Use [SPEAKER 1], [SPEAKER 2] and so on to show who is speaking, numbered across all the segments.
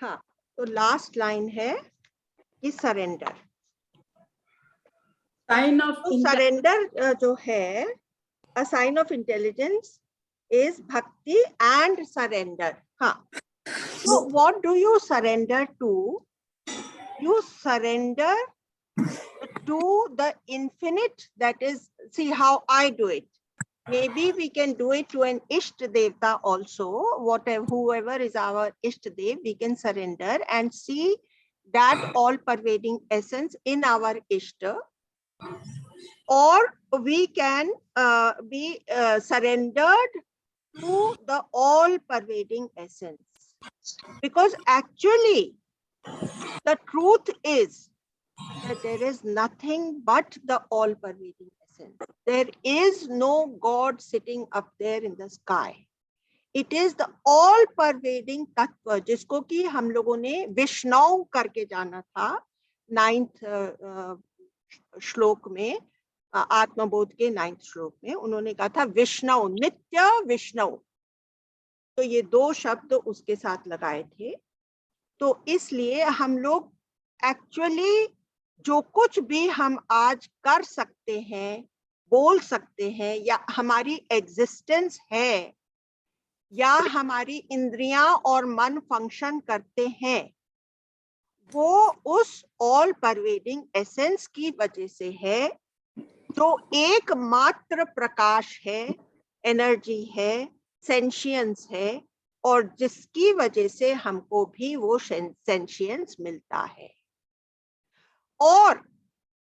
[SPEAKER 1] हाँ, तो last line है कि सरेंडर।
[SPEAKER 2] साइन ऑफ
[SPEAKER 1] तो सरेंडर जो है, a sign of intelligence is bhakti and surrender. हाँ, so what do you surrender to? You surrender to the infinite, that is, see how I do it. Maybe we can do it to an Isht Devta also. Whatever, whoever is our Isht Dev, we can surrender and see that all-pervading essence in our Ishta. Or we can be surrendered to the all-pervading essence. Because actually, the truth is that there is nothing but the all-pervading essence. There is no God sitting up there in the sky. It is the all-pervading तत्व, जिसको कि हम लोगों ने विष्णु करके जाना था 9th श्लोक में, आत्मबोध के 9th श्लोक में उन्होंने कहा था विष्णु, नित्य विष्णु। तो ये दो शब्द उसके साथ लगाए थे। तो इसलिए हम लोग एक्चुअली जो कुछ भी हम आज कर सकते हैं, बोल सकते हैं, या हमारी एग्जिस्टेंस है, या हमारी इंद्रियां और मन फंक्शन करते हैं, वो उस ऑल परवेडिंग एसेंस की वजह से है, जो एकमात्र प्रकाश है, एनर्जी है, सेंशियंस है, और जिसकी वजह से हमको भी वो सेंशियंस मिलता है। और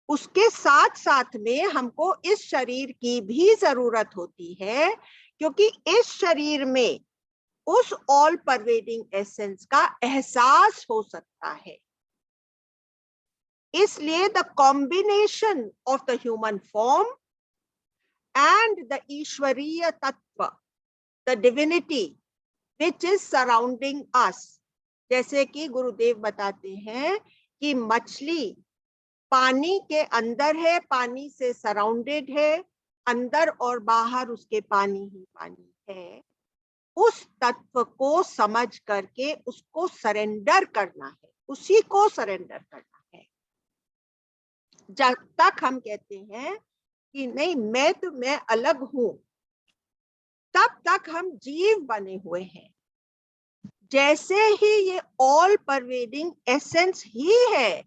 [SPEAKER 1] उसके साथ साथ में हमको इस शरीर की भी जरूरत होती है, क्योंकि इस शरीर में उस ऑल परवेडिंग एसेंस का एहसास हो सकता है। इसलिए the combination of the human form and the ईश्वरीय तत्व, the divinity which is surrounding us, जैसे कि गुरुदेव बताते हैं कि मछली पानी के अंदर है, पानी से सराउंडेड है, अंदर और बाहर उसके पानी ही पानी है। उस तत्व को समझ करके उसको सरेंडर करना है, उसी को सरेंडर करना है। जब तक हम कहते हैं कि नहीं मैं अलग हूं, तब तक हम जीव बने हुए हैं। जैसे ही ये ऑल परवेडिंग एसेंस ही है,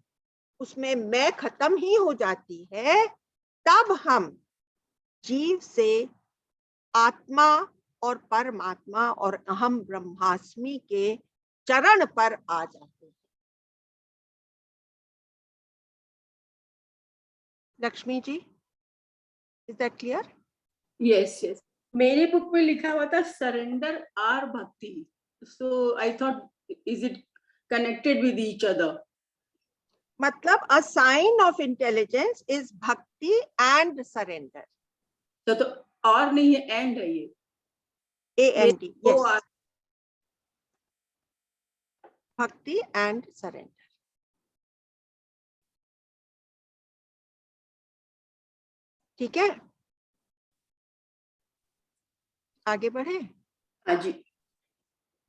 [SPEAKER 1] उसमें मैं खत्म ही हो जाती है, तब हम जीव से आत्मा और परमात्मा और अहम ब्रह्मास्मि के चरण पर आ जाते हैं। Lakshmi ji, is that clear?
[SPEAKER 2] Yes yes, मेरे बुक में लिखा हुआ था surrender or bhakti, so I thought is it connected with each other?
[SPEAKER 1] मतलब a sign of intelligence is bhakti and surrender.
[SPEAKER 2] तो और नहीं है, एंड है ये,
[SPEAKER 1] AND, yes, bhakti and surrender. ठीक है, आगे बढ़े?
[SPEAKER 2] हाँ जी,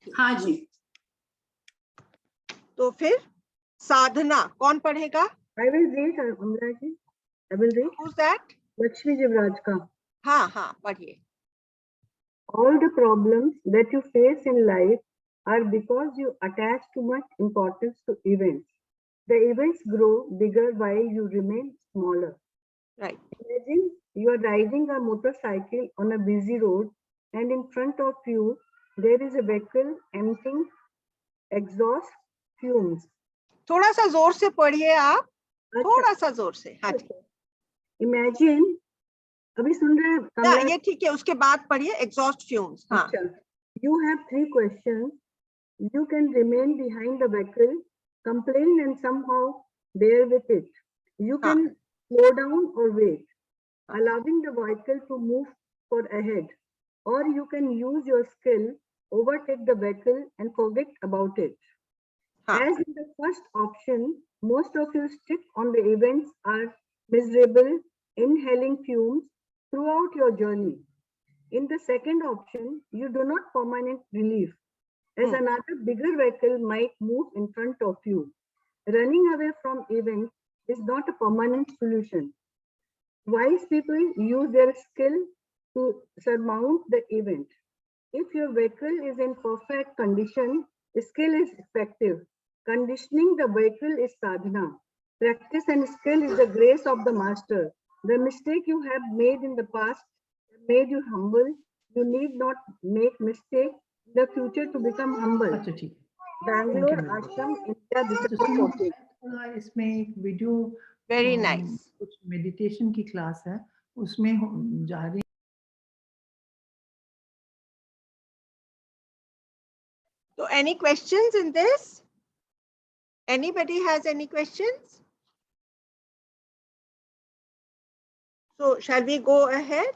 [SPEAKER 2] हाँ जी।
[SPEAKER 1] तो फिर साधना कौन पढ़ेगा?
[SPEAKER 3] I will read, Amra ji. I will read.
[SPEAKER 1] Who's that?
[SPEAKER 3] Lakshmi Jivraj ka.
[SPEAKER 1] हाँ हाँ, पढ़िए।
[SPEAKER 3] All the problems that you face in life are because you attach too much importance to events. The events grow bigger while you remain smaller.
[SPEAKER 1] Right.
[SPEAKER 3] Imagine you are riding a motorcycle on a busy road, and in front of you there is a vehicle emitting exhaust fumes.
[SPEAKER 1] थोड़ा सा जोर से पढ़िए आप, थोड़ा सा जोर से। हाँ जी।
[SPEAKER 3] Imagine, अभी सुन रहे हैं कमला?
[SPEAKER 1] ये ठीक है, उसके बाद पढ़िए एग्जॉस्ट फ्यूम्स। हाँ।
[SPEAKER 3] अच्छा, you have 3 questions. You can remain behind the vehicle, complain and somehow bear with it. You can slow down or wait, allowing the vehicle to move for ahead, or you can use your skill, overtake the vehicle and forget about it. As in the first option, most of you stick on the events are miserable, inhaling fumes throughout your journey. In the second option, you do not permanent relief. as another bigger vehicle might move in front of you. Running away from events is not a permanent solution. Wise people use their skill to surmount the event. If your vehicle is in perfect condition, skill is effective. Conditioning the vehicle is sadhana. Practice and skill is the grace of the master. The mistake you have made in the past made you humble. You need not make mistake in the future to become humble.
[SPEAKER 4] अच्छा ठीक है।
[SPEAKER 3] Bangalore
[SPEAKER 4] Thank you, madam।
[SPEAKER 3] Ashram, India,
[SPEAKER 4] तो
[SPEAKER 3] December
[SPEAKER 4] सुनो,
[SPEAKER 3] 14.
[SPEAKER 4] थोड़ा इसमें एक video
[SPEAKER 1] Very nice.
[SPEAKER 4] कुछ meditation की क्लास है, उसमें जा रही
[SPEAKER 1] So any questions in this? Anybody has any questions? So shall we go ahead?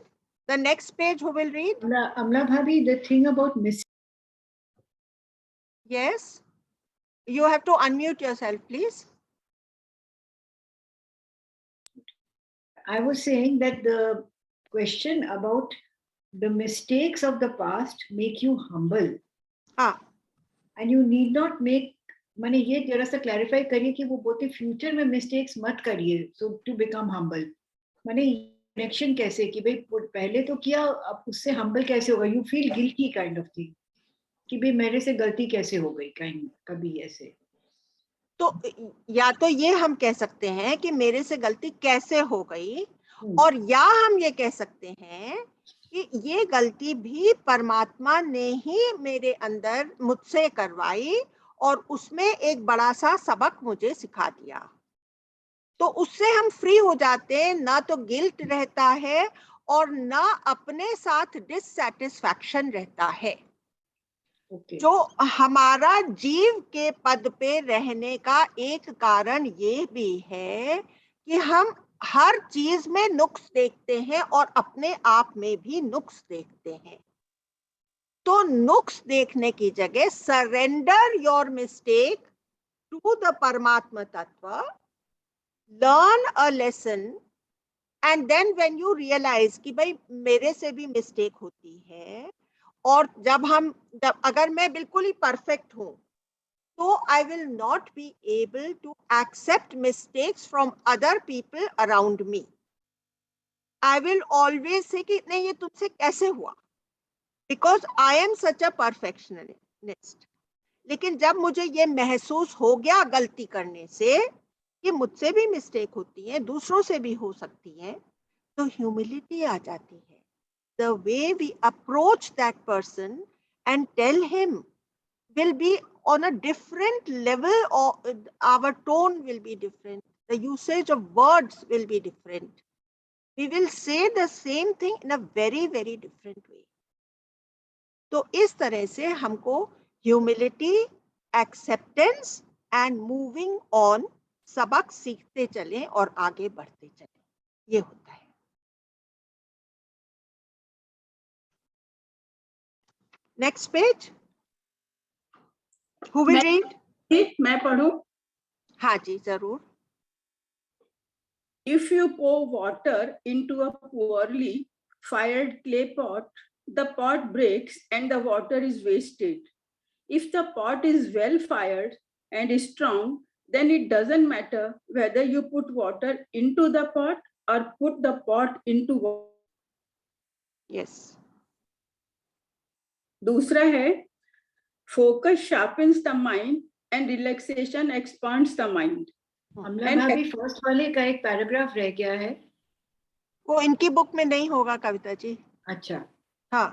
[SPEAKER 1] The next page, who will read?
[SPEAKER 5] Amla Bhabi, the thing about mistake.
[SPEAKER 1] Yes. You have to unmute yourself, please.
[SPEAKER 5] I was saying that the question about the mistakes of the past make you humble.
[SPEAKER 1] Ah,
[SPEAKER 5] And you need not make, मैंने ये जरा सा clarify करिए कि वो बोलते future में mistakes मत करिए, so to become humble. मैंने connection कैसे कि भाई पहले तो किया, अब उससे humble कैसे होगा? You feel guilty kind of thing. कि भाई मेरे से गलती कैसे हो गई kind कभी ऐसे.
[SPEAKER 1] तो या तो ये हम कह सकते हैं कि मेरे से गलती कैसे हो गई, और या हम ये कह सकते हैं कि ये गलती भी परमात्मा ने ही मेरे अंदर मुझसे करवाई और उसमें एक बड़ा सा सबक मुझे सिखा दिया। तो उससे हम फ्री हो जाते हैं, ना तो गिल्ट रहता है और ना अपने साथ डिससैटिस्फैक्शन रहता है।
[SPEAKER 5] Okay.
[SPEAKER 1] जो हमारा जीव के पद पे रहने का एक कारण ये भी है कि हम हर चीज में नुक्स देखते हैं और अपने आप में भी नुक्स देखते हैं। तो नुक्स देखने की जगह surrender your mistake to the परमात्मा तत्व, learn a lesson, and then when you realise कि भाई मेरे से भी मिस्टेक होती है, और जब अगर मैं बिल्कुल ही परफेक्ट हूं तो I will not be able to accept mistakes from other people around me. I will always say कि नहीं, ये तुमसे कैसे हुआ, because I am such a perfectionist. लेकिन जब मुझे ये महसूस हो गया गलती करने से कि मुझसे भी मिस्टेक होती है, दूसरों से भी हो सकती है, तो ह्यूमिलिटी आ जाती है। The way we approach that person and tell him will be on a different level, or our tone will be different. The usage of words will be different. We will say the same thing in a very, very different way. तो इस तरह से हमको humility, acceptance and moving on सबक सीखते चलें और आगे बढ़ते चलें, ये होता है। Next page. Who will read?
[SPEAKER 2] मैं पढ़ूं?
[SPEAKER 1] हाँ जी, जरूर।
[SPEAKER 2] If you pour water into a poorly fired clay pot, the pot breaks and the water is wasted. If the pot is well fired and is strong, then it doesn't matter whether you put water into the pot or put the pot into water.
[SPEAKER 1] Yes.
[SPEAKER 2] दूसरा है, focus sharpens the mind and relaxation expands the mind.
[SPEAKER 5] अमला भाभी first वाले का एक paragraph रह गया है।
[SPEAKER 1] वो इनकी बुक में नहीं होगा कविता जी।
[SPEAKER 5] अच्छा,
[SPEAKER 1] हाँ,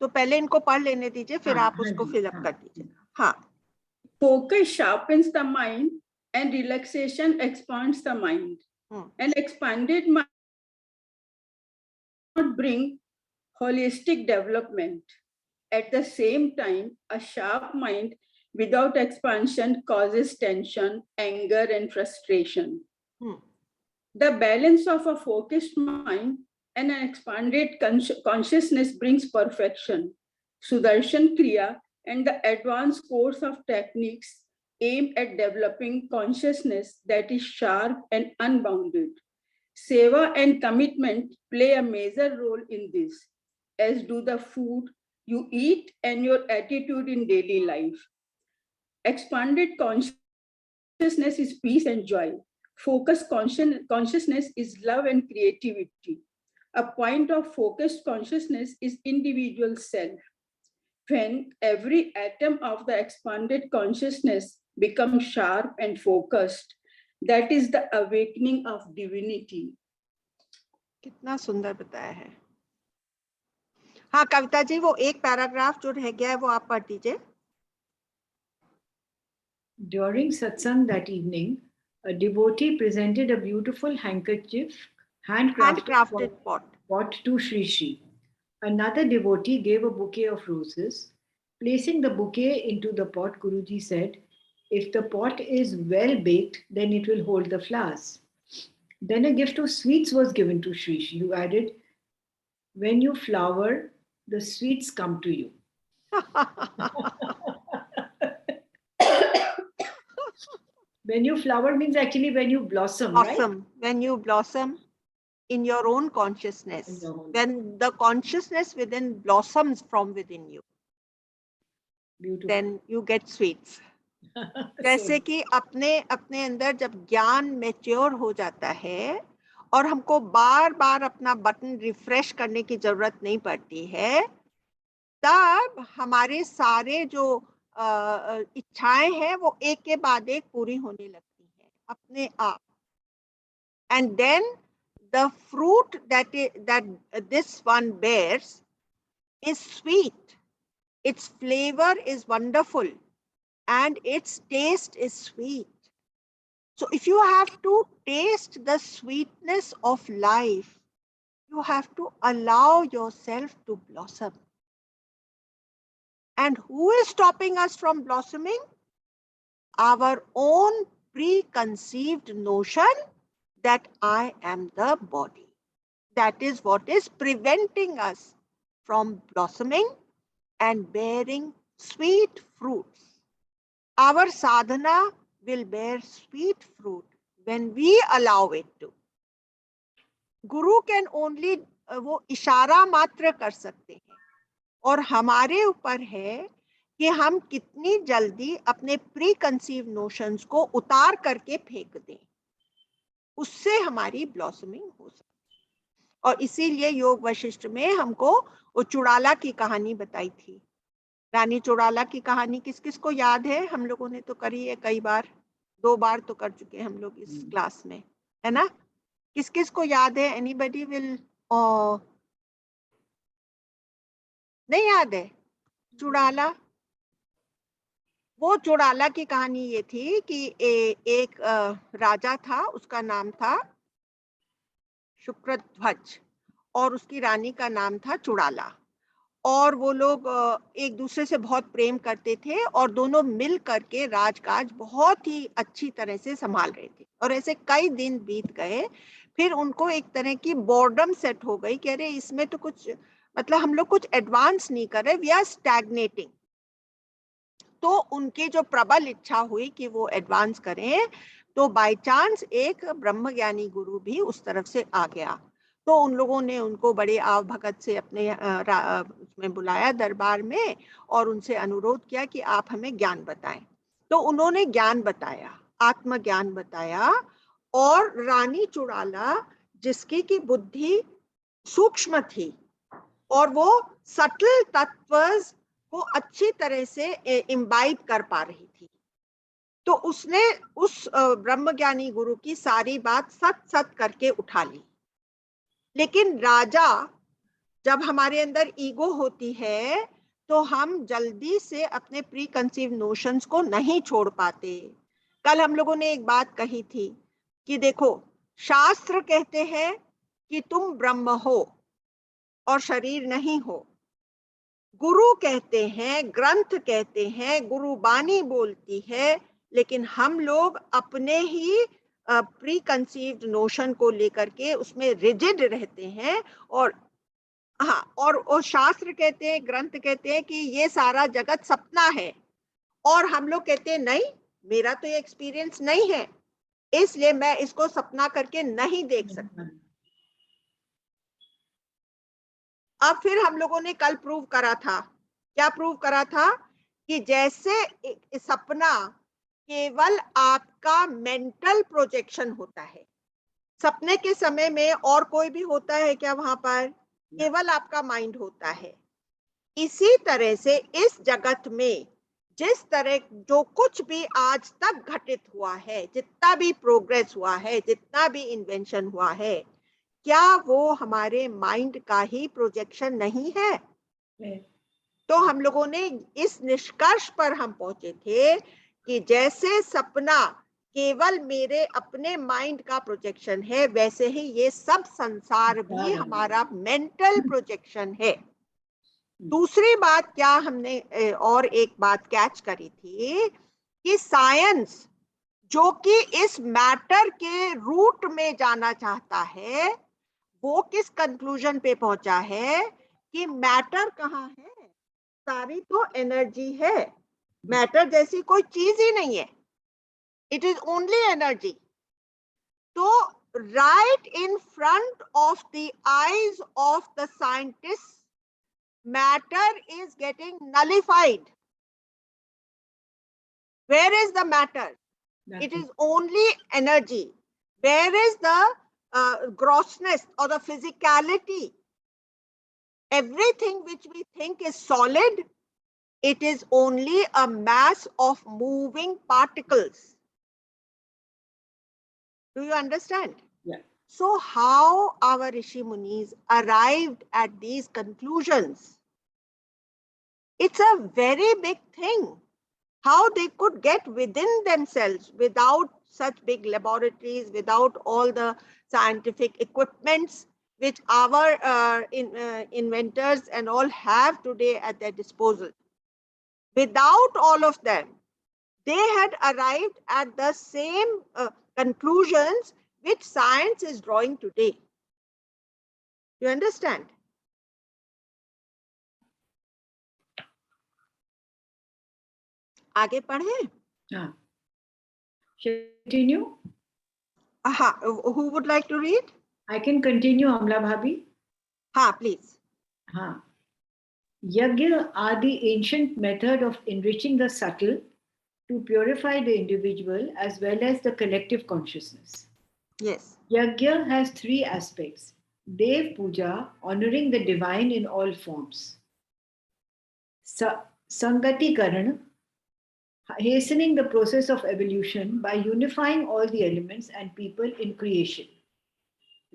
[SPEAKER 1] तो पहले इनको पढ़ लेने दीजिए, फिर आप उसको फिलअप कर दीजिए। हाँ।
[SPEAKER 2] Focus sharpens the mind and relaxation expands the mind. An expanded mind bring holistic development. At the same time, a sharp mind without expansion causes tension, anger, and frustration. The balance of a focused mind and an expanded consciousness brings perfection. Sudarshan Kriya and the advanced course of techniques aim at developing consciousness that is sharp and unbounded. Seva and commitment play a major role in this, as do the food, you eat, and your attitude in daily life. Expanded consciousness is peace and joy. Focused consciousness is love and creativity. A point of focused consciousness is individual self. When every atom of the expanded consciousness becomes sharp and focused, that is the awakening of divinity.
[SPEAKER 1] कितना सुंदर बताया है. हाँ कविता जी, वो एक paragraph जो रह गया है वो आप पढ़ दीजिए.
[SPEAKER 5] During satsang that evening, a devotee presented a beautiful handkerchief, handcrafted pot to Sri Sri. Another devotee gave a bouquet of roses. Placing the bouquet into the pot, Guruji said, if the pot is well baked, then it will hold the flowers. Then a gift of sweets was given to Sri Sri, who added, when you flower, the sweets come to you. When you flower means actually when you blossom,
[SPEAKER 1] Awesome.
[SPEAKER 5] right?
[SPEAKER 1] When you blossom in your own consciousness, when the consciousness within blossoms from within you,
[SPEAKER 5] Beautiful.
[SPEAKER 1] then you get sweets. जैसे कि अपने अपने अंदर जब ज्ञान mature हो जाता है और हमको बार बार अपना बटन रिफ्रेश करने की जरूरत नहीं पड़ती है, तब हमारे सारे जो इच्छाएं हैं वो एक के बाद एक पूरी होने लगती हैं अपने आप. And then the fruit that this one bears is sweet. Its flavor is wonderful and its taste is sweet. So if you have to taste the sweetness of life, you have to allow yourself to blossom. And who is stopping us from blossoming? Our own preconceived notion that I am the body. That is what is preventing us from blossoming and bearing sweet fruits. Our sadhana will bear sweet fruit when we allow it to. Guru can only वो इशारा मात्र कर सकते हैं और हमारे ऊपर है कि हम कितनी जल्दी अपने प्री कंसीव नोशंस को उतार करके फेंक दें. उससे हमारी ब्लॉसमिंग हो सकती है. और इसीलिए योग वशिष्ठ में हमको वो चुड़ाला की कहानी बताई थी. रानी चुड़ाला की कहानी किस किस को याद है? हम लोगों ने तो करी है कई बार, 2 बार तो कर चुके हैं हम लोग इस क्लास में, है ना? किस किस को याद है? Anybody will? नहीं याद है चुड़ाला? वो चुड़ाला की कहानी ये थी कि एक राजा था, उसका नाम था शुक्रध्वज और उसकी रानी का नाम था चुड़ाला. और वो लोग एक दूसरे से बहुत प्रेम करते थे और दोनों मिल करके राजकाज बहुत ही अच्छी तरह से संभाल रहे थे. और ऐसे कई दिन बीत गए, फिर उनको एक तरह की बोर्डम सेट हो गई कि अरे इसमें तो कुछ मतलब हम लोग कुछ एडवांस नहीं कर रहे, वी आर स्टैग्नेटिंग. तो उनकी जो प्रबल इच्छा हुई कि वो एडवांस करें, तो बाय चांस एक ब्रह्मज्ञानी गुरु भी उस तरफ से आ गया. तो उन लोगों ने उनको बड़े आव भगत से अपने उसमें बुलाया दरबार में और उनसे अनुरोध किया कि आप हमें ज्ञान बताएं. तो उन्होंने ज्ञान बताया, आत्मज्ञान बताया. और रानी चुड़ाला जिसकी की बुद्धि सूक्ष्म थी और वो सटल तत्व को अच्छी तरह से इम्बाइब कर पा रही थी, तो उसने उस ब्रह्मज्ञानी गुरु की सारी बात सच सच करके उठा ली. लेकिन राजा, जब हमारे अंदर ईगो होती है तो हम जल्दी से अपने प्री कंसीव नोशंस को नहीं छोड़ पाते. कल हम लोगों ने एक बात कही थी कि देखो, शास्त्र कहते हैं कि तुम ब्रह्म हो और शरीर नहीं हो. गुरु कहते हैं, ग्रंथ कहते हैं, गुरु बानी बोलती है, लेकिन हम लोग अपने ही प्री कंसीव्ड नोशन को लेकर के उसमें रिजिड रहते हैं. और हाँ, और शास्त्र कहते हैं, ग्रंथ कहते हैं कि ये सारा जगत सपना है, और हम लोग कहते हैं नहीं, मेरा तो ये एक्सपीरियंस नहीं है, इसलिए मैं इसको सपना करके नहीं देख सकता. अब फिर हम लोगों ने कल प्रूव करा था क्या प्रूव करा था कि जैसे सपना केवल आपका मेंटल प्रोजेक्शन होता है, सपने के समय में और कोई भी होता है क्या वहां पर? केवल आपका माइंड होता है। इसी तरह से इस जगत में जिस तरह जो कुछ भी आज तक घटित हुआ है, जितना भी प्रोग्रेस हुआ है, जितना भी इन्वेंशन हुआ है, क्या वो हमारे माइंड का ही प्रोजेक्शन नहीं है? तो हम लोगों ने इस निष्कर्ष पर हम पहुंचे थे कि जैसे सपना केवल मेरे अपने माइंड का प्रोजेक्शन है, वैसे ही ये सब संसार भी हमारा मेंटल प्रोजेक्शन है। दूसरी बात क्या हमने और एक बात कैच करी थी कि साइंस जो कि इस मैटर के रूट में जाना चाहता है, वो किस कंक्लूजन पे पहुंचा है कि मैटर कहाँ है? सारी तो एनर्जी है, मैटर जैसी कोई चीज ही नहीं है, इट इज ओनली एनर्जी। तो right in front of the eyes of the scientist, matter is getting nullified. Where is the matter? It is only energy. Where is the grossness or the physicality? Everything which we think is solid, it is only a mass of moving particles. Do you understand?
[SPEAKER 5] Yeah.
[SPEAKER 1] So how our Rishi Munis arrived at these conclusions? It's a very big thing. How they could get within themselves without such big laboratories, without all the scientific equipments which our inventors and all have today at their disposal. Without all of them, they had arrived at the same conclusions which science is drawing today. You understand? आगे पढ़े?
[SPEAKER 5] हाँ. Continue.
[SPEAKER 1] Who would like to read?
[SPEAKER 5] I can continue, Amla Bhabhi.
[SPEAKER 1] Please.
[SPEAKER 5] हाँ. Yagya are the ancient method of enriching the subtle to purify the individual as well as the collective consciousness.
[SPEAKER 1] Yes.
[SPEAKER 5] Yagya has three aspects. Dev Puja, honoring the divine in all forms. Sangati Karan, hastening the process of evolution by unifying all the elements and people in creation.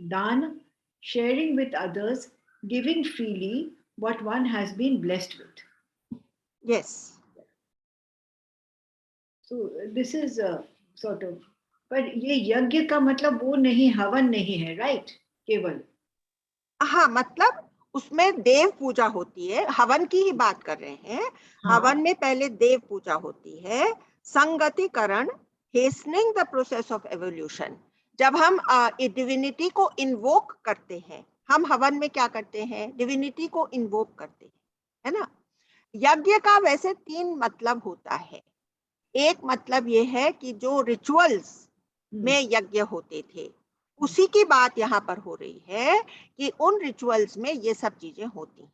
[SPEAKER 5] Dan, sharing with others, giving freely what one has been blessed with.
[SPEAKER 1] Yes.
[SPEAKER 5] So this is a sort of, पर ये यज्ञ का मतलब वो नहीं, हवन नहीं है, राइट? केवल
[SPEAKER 1] मतलब उसमें देव पूजा होती है, हवन की ही बात कर रहे हैं। हवन में पहले देव पूजा होती है। संगतिकरण, हेस्टनिंग द प्रोसेस ऑफ एवोल्यूशन। जब हम डिविनिटी को इन्वोक करते हैं, हम हवन में क्या करते हैं? डिविनिटी को इन्वोक करते हैं, है ना? यज्ञ का वैसे 3 मतलब होता है। एक मतलब ये है कि जो रिचुअल्स में यज्ञ होते थे, उसी की बात यहाँ पर हो रही है कि उन रिचुअल्स में ये सब चीजें होती हैं।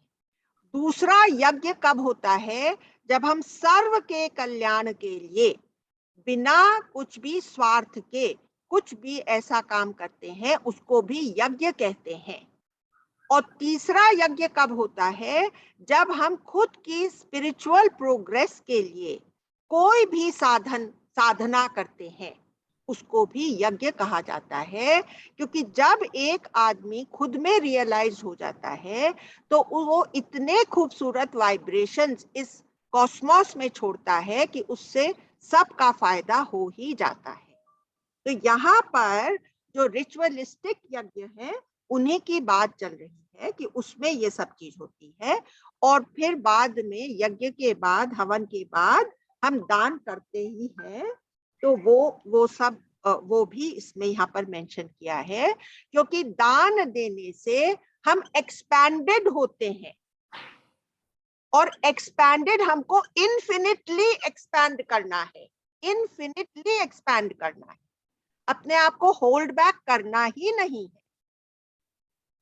[SPEAKER 1] दूसरा यज्ञ कब होता है? जब हम सर्व के कल्याण के लिए बिना कुछ भी स्वार्थ के कुछ भी ऐसा काम करते हैं, उसको भी यज्ञ कहते हैं। और तीसरा यज्ञ कब होता है? जब हम खुद की स्पिरिचुअल प्रोग्रेस के लिए कोई भी साधना करते हैं, उसको भी यज्ञ कहा जाता है। क्योंकि जब एक आदमी खुद में रियलाइज हो जाता है, तो वो इतने खूबसूरत वाइब्रेशंस इस कॉस्मोस में छोड़ता है कि उससे सबका फायदा हो ही जाता है। तो यहाँ पर जो रिचुअलिस्टिक यज्ञ है, उन्हीं की बात चल रही है कि उसमें ये सब चीज होती है। और फिर बाद में यज्ञ के बाद, हवन के बाद हम दान करते ही हैं, तो वो सब वो भी इसमें यहाँ पर मेंशन किया है। क्योंकि दान देने से हम एक्सपैंडेड होते हैं, और एक्सपैंडेड हमको इन्फिनिटली एक्सपैंड करना है, इन्फिनिटली एक्सपैंड करना है, अपने आप को होल्ड बैक करना ही नहीं है।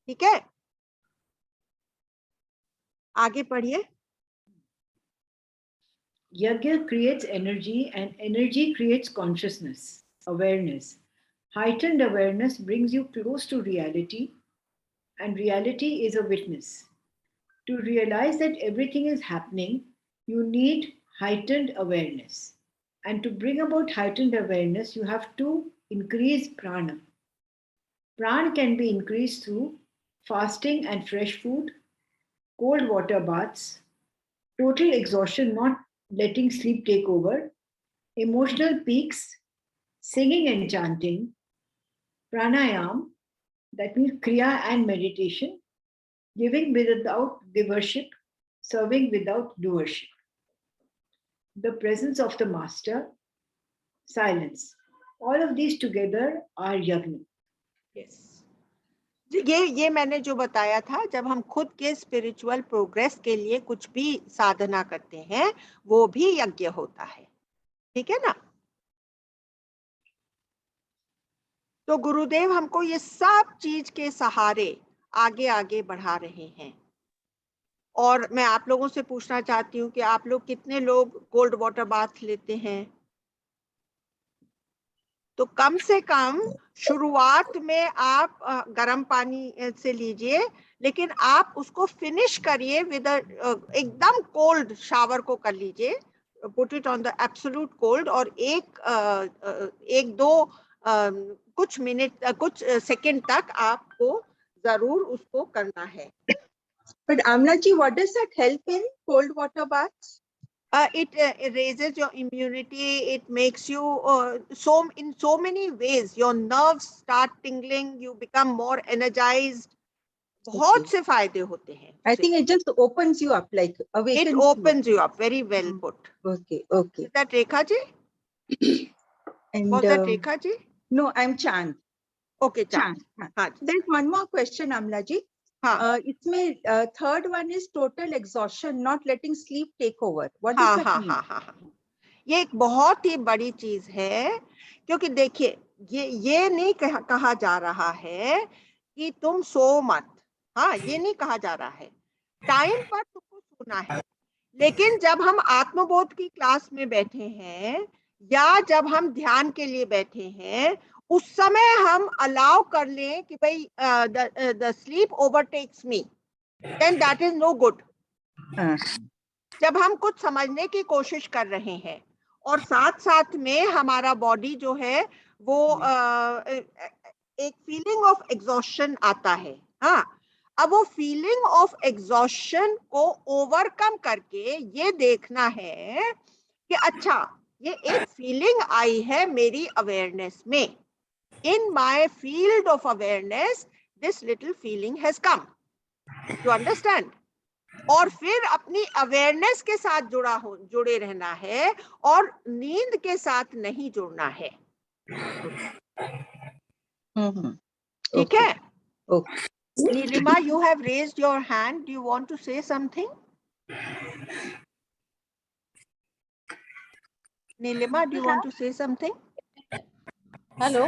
[SPEAKER 1] ठीक है, आगे पढ़िए।
[SPEAKER 5] Yajna creates energy, and energy creates consciousness, awareness. Heightened awareness brings you close to reality, and reality is a witness. To realize that everything is happening, you need heightened awareness. And to bring about heightened awareness, you have to increase prana. Prana can be increased through fasting and fresh food, cold water baths, total exhaustion, not letting sleep take over, emotional peaks, singing and chanting, pranayam, that means kriya and meditation, giving without givership, serving without doership. The presence of the master, silence. All of these together are yagna.
[SPEAKER 1] Yes. ये मैंने जो बताया था, जब हम खुद के spiritual progress के लिए कुछ भी साधना करते हैं वो भी यज्ञ होता है, ठीक है ना। तो गुरुदेव हमको ये सब चीज के सहारे आगे आगे बढ़ा रहे हैं। और मैं आप लोगों से पूछना चाहती हूँ कि आप लोग कितने लोग कोल्ड वाटर बाथ लेते हैं? तो कम से कम शुरुआत में आप गर्म पानी से लीजिए, लेकिन आप उसको फिनिश करिए विद एकदम कोल्ड शावर को कर लीजिए, put it on the absolute cold, और एक दो कुछ मिनट कुछ सेकंड तक आपको जरूर उसको करना है।
[SPEAKER 6] But Amna ji, what does that help in cold water baths?
[SPEAKER 1] It raises your immunity. It makes you in so many ways. Your nerves start tingling. You become more energized. बहुत से फायदे होते हैं।
[SPEAKER 6] I think it just opens you up, like awakens.
[SPEAKER 1] It opens you up. Very well put.
[SPEAKER 6] Okay, okay.
[SPEAKER 1] Is that Rekha ji?
[SPEAKER 6] And
[SPEAKER 1] Was that Rekha ji?
[SPEAKER 6] no, I'm Chand.
[SPEAKER 1] Okay,
[SPEAKER 6] Chand.
[SPEAKER 1] Chand. हाँ जी।
[SPEAKER 6] There's one more question, Amla ji.
[SPEAKER 1] हाँ
[SPEAKER 6] इसमें third one is total exhaustion, not letting sleep take over. What does
[SPEAKER 1] हाँ
[SPEAKER 6] that
[SPEAKER 1] हाँ
[SPEAKER 6] mean?
[SPEAKER 1] हाँ हाँ, ये एक बहुत ही बड़ी चीज है, क्योंकि देखिए ये नहीं कहा जा रहा है कि तुम सो मत, हाँ ये नहीं कहा जा रहा है, टाइम पर तुमको सोना है। लेकिन जब हम आत्मबोध की क्लास में बैठे हैं या जब हम ध्यान के लिए बैठे हैं, उस समय हम अलाउ कर लें कि भाई the sleep overtakes me, then that is no good. जब हम कुछ समझने की कोशिश कर रहे हैं और साथ साथ में हमारा बॉडी जो है वो एक फीलिंग ऑफ एग्जॉस्शन आता है, हाँ, अब वो फीलिंग ऑफ एग्जॉस्शन को ओवरकम करके ये देखना है कि अच्छा ये एक फीलिंग आई है मेरी अवेयरनेस में, in my field of awareness this little feeling has come, you understand. और फिर अपनी अवेयरनेस के साथ जुड़े रहना है और नींद के साथ नहीं जुड़ना है, ठीक है। Nilima, you have raised your hand. Do you want to say something? Nilima, do you want to say something?
[SPEAKER 7] Hello.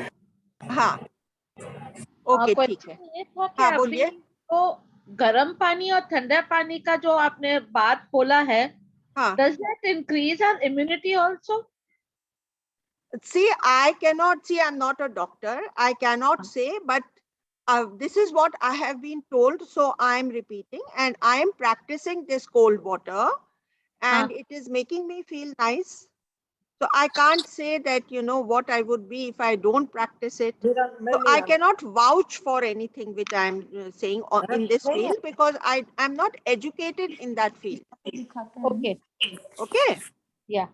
[SPEAKER 1] हाँ, ओके ठीक है।
[SPEAKER 7] ये था कि
[SPEAKER 1] हाँ बोलिए।
[SPEAKER 7] तो गर्म पानी और ठंडा पानी का जो आपने बात खोला है,
[SPEAKER 1] हाँ,
[SPEAKER 7] does that increase our immunity also?
[SPEAKER 1] see, I cannot see, I'm not a doctor, I cannot say, but this is what I have been told, so I am repeating, and I am practicing this cold water, and it is making me feel nice. So I can't say that, you know, what I would be if I don't practice it. So I cannot vouch for anything which I am saying in this field, because I am not educated in that field.
[SPEAKER 7] Okay.
[SPEAKER 1] Okay.
[SPEAKER 7] Yeah.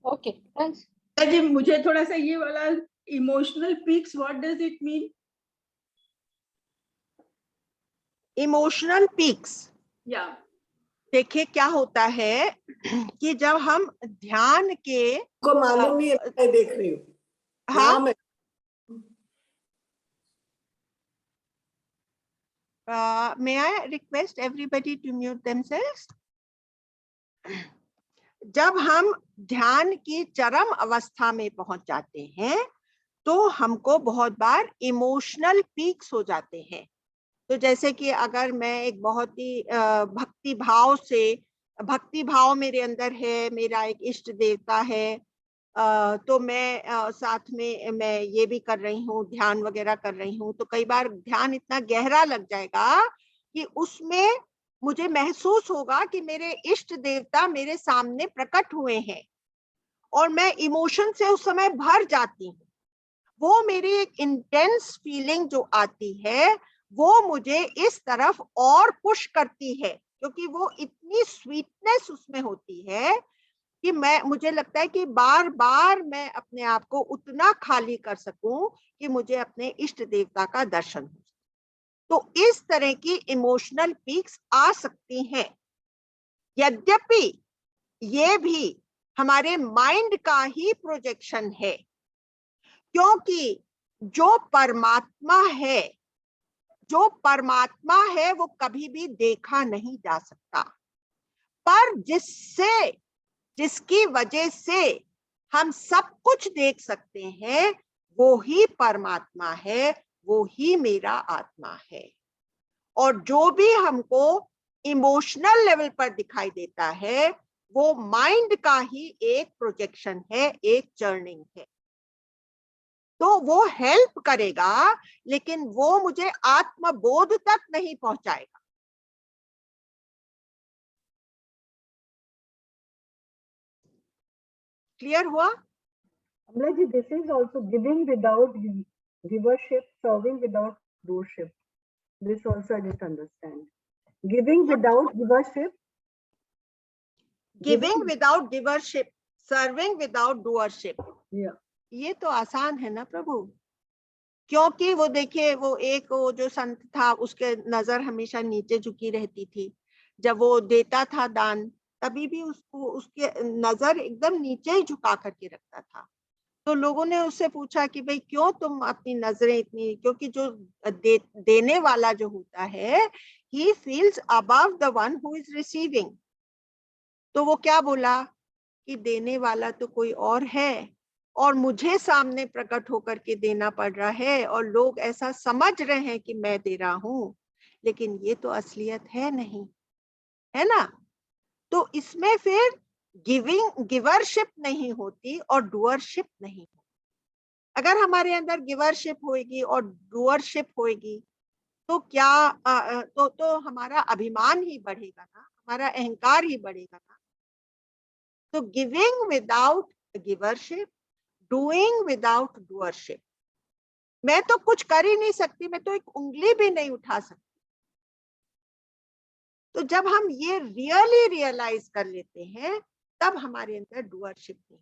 [SPEAKER 7] Okay. Thanks.
[SPEAKER 2] जी मुझे थोड़ा सा ये वाला emotional peaks, what does it mean?
[SPEAKER 1] Emotional peaks,
[SPEAKER 2] या
[SPEAKER 1] देखिए क्या होता है कि जब हम ध्यान के
[SPEAKER 8] को मालूम नहीं है, मैं देख रही हूँ।
[SPEAKER 1] हाँ, may I request everybody to mute themselves? जब हम ध्यान की चरम अवस्था में पहुंच जाते हैं तो हमको बहुत बार इमोशनल पीक्स हो जाते हैं। तो जैसे कि अगर मैं एक बहुत ही भक्ति भाव से भक्ति भाव मेरे अंदर है, मेरा एक इष्ट देवता है, तो मैं साथ में मैं ये भी कर रही हूँ, ध्यान वगैरह कर रही हूँ, तो कई बार ध्यान इतना गहरा लग जाएगा कि उसमें मुझे महसूस होगा कि मेरे इष्ट देवता मेरे सामने प्रकट हुए हैं और मैं इमोशन से उस समय भर जाती हूँ। वो मेरी एक इंटेंस फीलिंग जो आती है वो मुझे इस तरफ और पुश करती है, क्योंकि वो इतनी स्वीटनेस उसमें होती है कि मुझे लगता है कि बार बार मैं अपने आप को उतना खाली कर सकूं कि मुझे अपने इष्ट देवता का दर्शन हो। तो इस तरह की इमोशनल पीक्स आ सकती हैं। यद्यपि ये भी हमारे माइंड का ही प्रोजेक्शन है, क्योंकि जो परमात्मा है वो कभी भी देखा नहीं जा सकता, पर जिसकी वजह से हम सब कुछ देख सकते हैं वो ही परमात्मा है, वो ही मेरा आत्मा है। और जो भी हमको इमोशनल लेवल पर दिखाई देता है वो माइंड का ही एक प्रोजेक्शन है, एक चर्निंग है। तो वो हेल्प करेगा, लेकिन वो मुझे आत्मबोध तक नहीं पहुंचाएगा। क्लियर हुआ?
[SPEAKER 3] Amla ji, this is also giving without givership, serving without doership. This also I didn't understand. Giving without givership.
[SPEAKER 1] Giving without givership, serving without doership.
[SPEAKER 3] Yeah.
[SPEAKER 1] ये तो आसान है ना प्रभु, क्योंकि वो देखिए वो जो संत था उसके नजर हमेशा नीचे झुकी रहती थी। जब वो देता था दान तभी भी उसको उसके नजर एकदम नीचे ही झुका करके रखता था। तो लोगों ने उससे पूछा कि भाई क्यों तुम अपनी नजरें इतनी, क्योंकि जो देने वाला जो होता है he feels above the one who is receiving। तो वो क्या बोला कि देने वाला तो कोई और है और मुझे सामने प्रकट होकर के देना पड़ रहा है और लोग ऐसा समझ रहे हैं कि मैं दे रहा हूं, लेकिन ये तो असलियत है नहीं, है ना। तो इसमें फिर गिवरशिप नहीं होती और डूअरशिप नहीं होती। अगर हमारे अंदर गिवरशिप होगी और डूअरशिप होगी तो क्या तो हमारा अभिमान ही बढ़ेगा ना, हमारा अहंकार ही बढ़ेगा ना। तो giving without givership, doing without doership. मैं तो कुछ कर ही नहीं सकती, मैं तो एक उंगली भी नहीं उठा सकती। तो जब हम ये रियली रियलाइज कर लेते हैं तब हमारे अंदर डूअरशिप नहीं।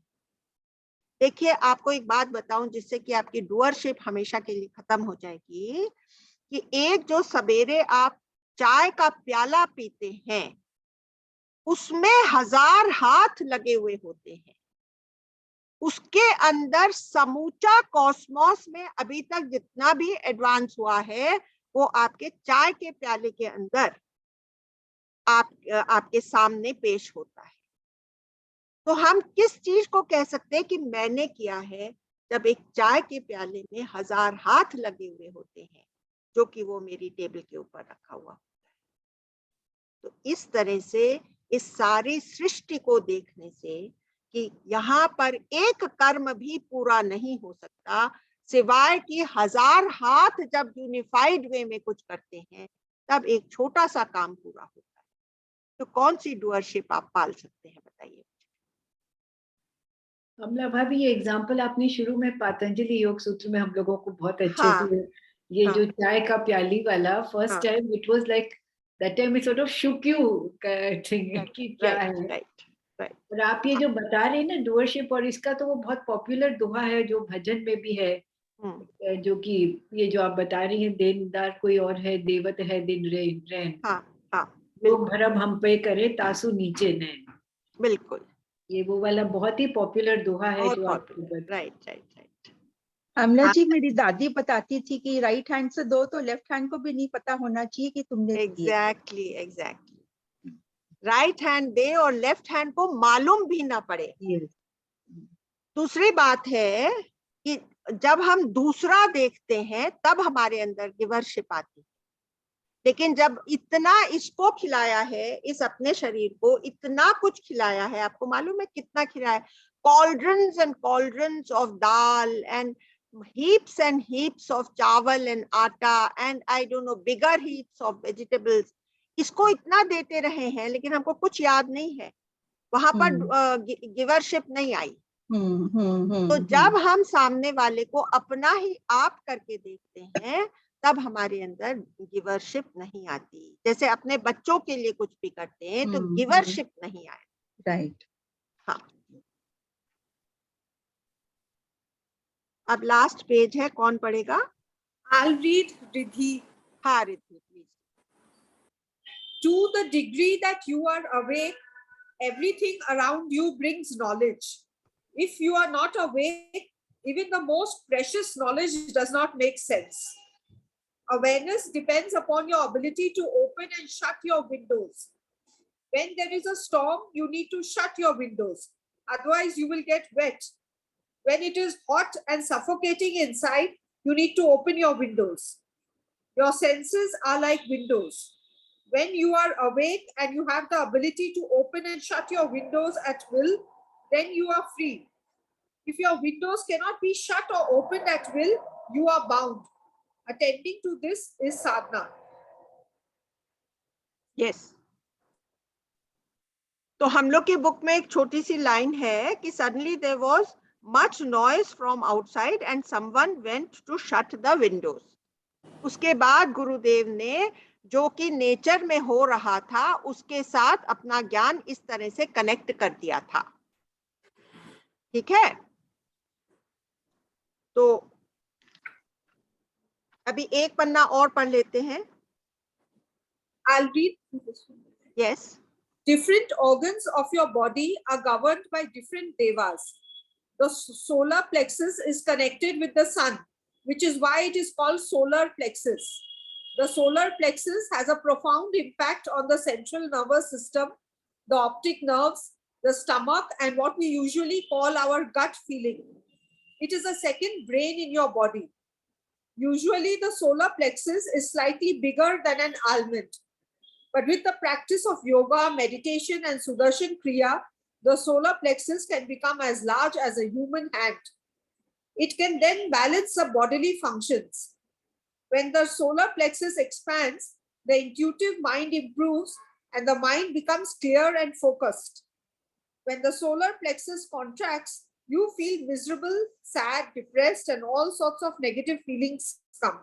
[SPEAKER 1] देखिए आपको एक बात बताऊं जिससे कि आपकी डूअरशिप हमेशा के लिए खत्म हो जाएगी, कि एक जो सवेरे आप चाय का प्याला पीते हैं उसमें 1000 हाथ लगे हुए होते हैं, उसके अंदर समूचा कॉस्मोस में अभी तक जितना भी एडवांस हुआ है वो आपके चाय के प्याले के अंदर आपके सामने पेश होता है। तो हम किस चीज को कह सकते हैं कि मैंने किया है, जब एक चाय के प्याले में 1000 हाथ लगे हुए होते हैं जो कि वो मेरी टेबल के ऊपर रखा हुआ होता है। तो इस तरह से इस सारी सृष्टि को देखने से कि यहाँ पर एक कर्म भी पूरा नहीं हो सकता सिवाय कि 1000 हाथ जब यूनिफाइड वे में कुछ करते हैं तब एक छोटा सा काम पूरा होता है। तो कौन सी डूअरशिप आप पाल सकते हैं बताइए।
[SPEAKER 5] अमला भाभी, ये एग्जाम्पल आपने शुरू में पतंजलि योग सूत्र में हम लोगों को बहुत अच्छे
[SPEAKER 1] हाँ,
[SPEAKER 5] से, ये
[SPEAKER 1] हाँ,
[SPEAKER 5] जो चाय का प्याली वाला first time it was like that time it sort of shook you thing कि क्या है।
[SPEAKER 1] राइट।
[SPEAKER 5] और आप ये जो बता रहे हैं ना डूअरशिप, और इसका तो वो बहुत पॉपुलर दोहा है जो भजन में भी है, जो कि ये जो आप बता रही हैं, देनदार कोई और है, देवत है दिन रैन,
[SPEAKER 1] हाँ,
[SPEAKER 5] लोग भरम हम पे करे तासु नीचे नैन।
[SPEAKER 1] बिल्कुल,
[SPEAKER 5] ये वो वाला बहुत ही पॉपुलर दोहा है
[SPEAKER 1] बहुत
[SPEAKER 5] जो आप
[SPEAKER 1] पॉपुलर। राइट।
[SPEAKER 6] अमला जी, मेरी दादी बताती थी कि राइट हैंड से दो तो लेफ्ट हैंड को भी नहीं पता होना चाहिए कि तुमने दिए।
[SPEAKER 1] एग्जैक्टली। राइट हैंड दे और लेफ्ट हैंड को मालूम भी ना पड़े। दूसरी बात है कि जब हम दूसरा देखते हैं तब हमारे अंदर गिवरशिप आती है। लेकिन जब इतना इसको खिलाया है, इस अपने शरीर को इतना कुछ खिलाया है, आपको मालूम है कितना खिलाया है? cauldrons and cauldrons of dal and heaps and heaps of chawal and atta and I don't know bigger heaps of vegetables. इसको इतना देते रहे हैं, लेकिन हमको कुछ याद नहीं है, वहां पर गिवरशिप नहीं आई। तो जब हम सामने वाले को अपना ही आप करके देखते हैं, तब हमारे अंदर गिवरशिप नहीं आती। जैसे अपने बच्चों के लिए कुछ भी करते हैं तो गिवरशिप नहीं आए।
[SPEAKER 6] राइट।
[SPEAKER 1] हाँ, अब लास्ट पेज है, कौन पढ़ेगा?
[SPEAKER 9] I'll read Riddhi.
[SPEAKER 1] हाँ Riddhi please.
[SPEAKER 9] To the degree that you are awake, everything around you brings knowledge. If you are not awake, even the most precious knowledge does not make sense. Awareness depends upon your ability to open and shut your windows. When there is a storm, you need to shut your windows. Otherwise, you will get wet. When it is hot and suffocating inside, you need to open your windows. Your senses are like windows. When you are awake and you have the ability to open and shut your windows at will, then you are free. If your windows cannot be shut or opened at will, you are bound. Attending to this is sadhana.
[SPEAKER 1] Yes, तो हम लोग की book में एक छोटी सी line है कि suddenly there was much noise from outside and someone went to shut the windows. उसके बाद गुरुदेव ने जो कि नेचर में हो रहा था उसके साथ अपना ज्ञान इस तरह से कनेक्ट कर दिया था। ठीक है, तो अभी एक पन्ना और पढ़ लेते हैं।
[SPEAKER 9] I'll read this one.
[SPEAKER 1] Yes,
[SPEAKER 9] Different organs of your body are governed by different devas. The solar plexus is connected with the sun, which is why it is called solar plexus. The solar plexus has a profound impact on the central nervous system, the optic nerves, the stomach, and what we usually call our gut feeling. It is a second brain in your body. Usually, the solar plexus is slightly bigger than an almond. But with the practice of yoga, meditation, and Sudarshan Kriya, the solar plexus can become as large as a human hand. It can then balance the bodily functions. When the solar plexus expands, the intuitive mind improves and the mind becomes clear and focused. When the solar plexus contracts, you feel miserable, sad, depressed, and all sorts of negative feelings come.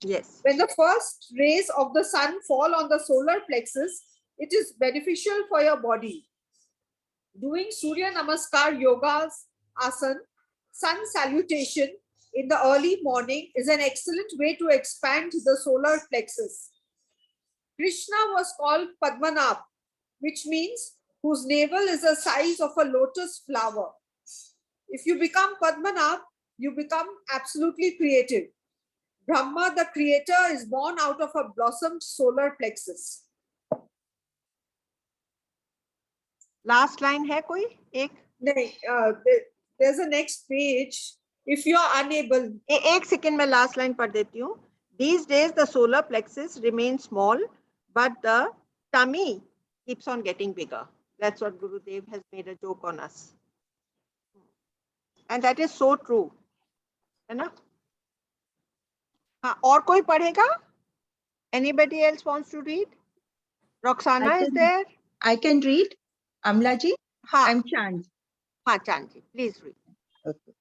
[SPEAKER 1] Yes,
[SPEAKER 9] When the first rays of the sun fall on the solar plexus, it is beneficial for your body. Doing Surya Namaskar yogas, asan, sun salutation in the early morning is an excellent way to expand the solar plexus. Krishna was called Padmanabh, which means whose navel is the size of a lotus flower. If you become Padmanabh, you become absolutely creative. Brahma, the creator, is born out of a blossomed solar plexus.
[SPEAKER 1] Last line है कोई एक?
[SPEAKER 9] There's a next page. If you are unable,
[SPEAKER 1] एक second में last line पढ़ देती हूँ। These days the solar plexus remains small, but the tummy keeps on getting bigger. That's what Gurudev has made a joke on us. And that is so true. है ना? हाँ, और कोई पढ़ेगा? Anybody else wants to read? Roxana is there?
[SPEAKER 6] I can read. Amla ji,
[SPEAKER 1] हाँ,
[SPEAKER 6] I'm Chand.
[SPEAKER 1] हाँ चांदी, please read.
[SPEAKER 6] Okay.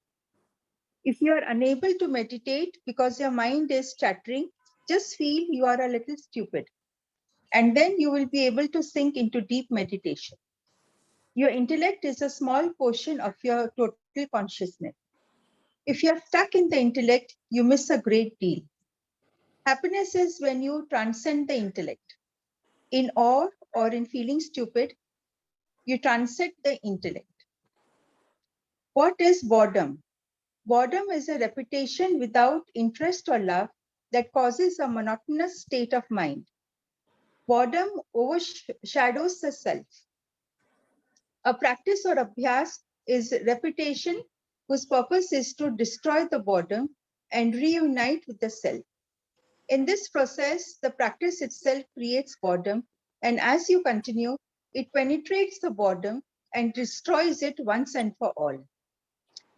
[SPEAKER 6] If you are unable to meditate because your mind is chattering, just feel you are a little stupid. And then you will be able to sink into deep meditation. Your intellect is a small portion of your total consciousness. If you are stuck in the intellect, you miss a great deal. Happiness is when you transcend the intellect. In awe or in feeling stupid, you transcend the intellect. What is boredom? Boredom is a repetition without interest or love that causes a monotonous state of mind. Boredom overshadows the self. A practice or abhyas is repetition whose purpose is to destroy the boredom and reunite with the self. In this process, the practice itself creates boredom, and as you continue, it penetrates the boredom and destroys it once and for all.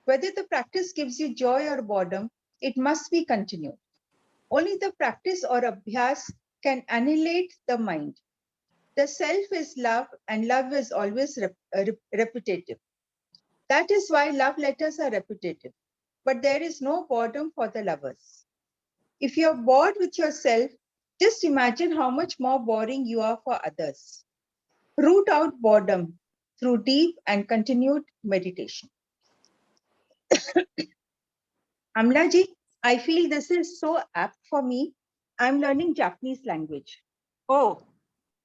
[SPEAKER 6] Whether the practice gives you joy or boredom, it must be continued. Only the practice or abhyas can annihilate the mind. The self is love, and love is always repetitive. That is why love letters are repetitive, but there is no boredom for the lovers. If you're bored with yourself, just imagine how much more boring you are for others. Root out boredom through deep and continued meditation. Amla ji, I feel this is so apt for me. I'm learning Japanese language.
[SPEAKER 1] Oh,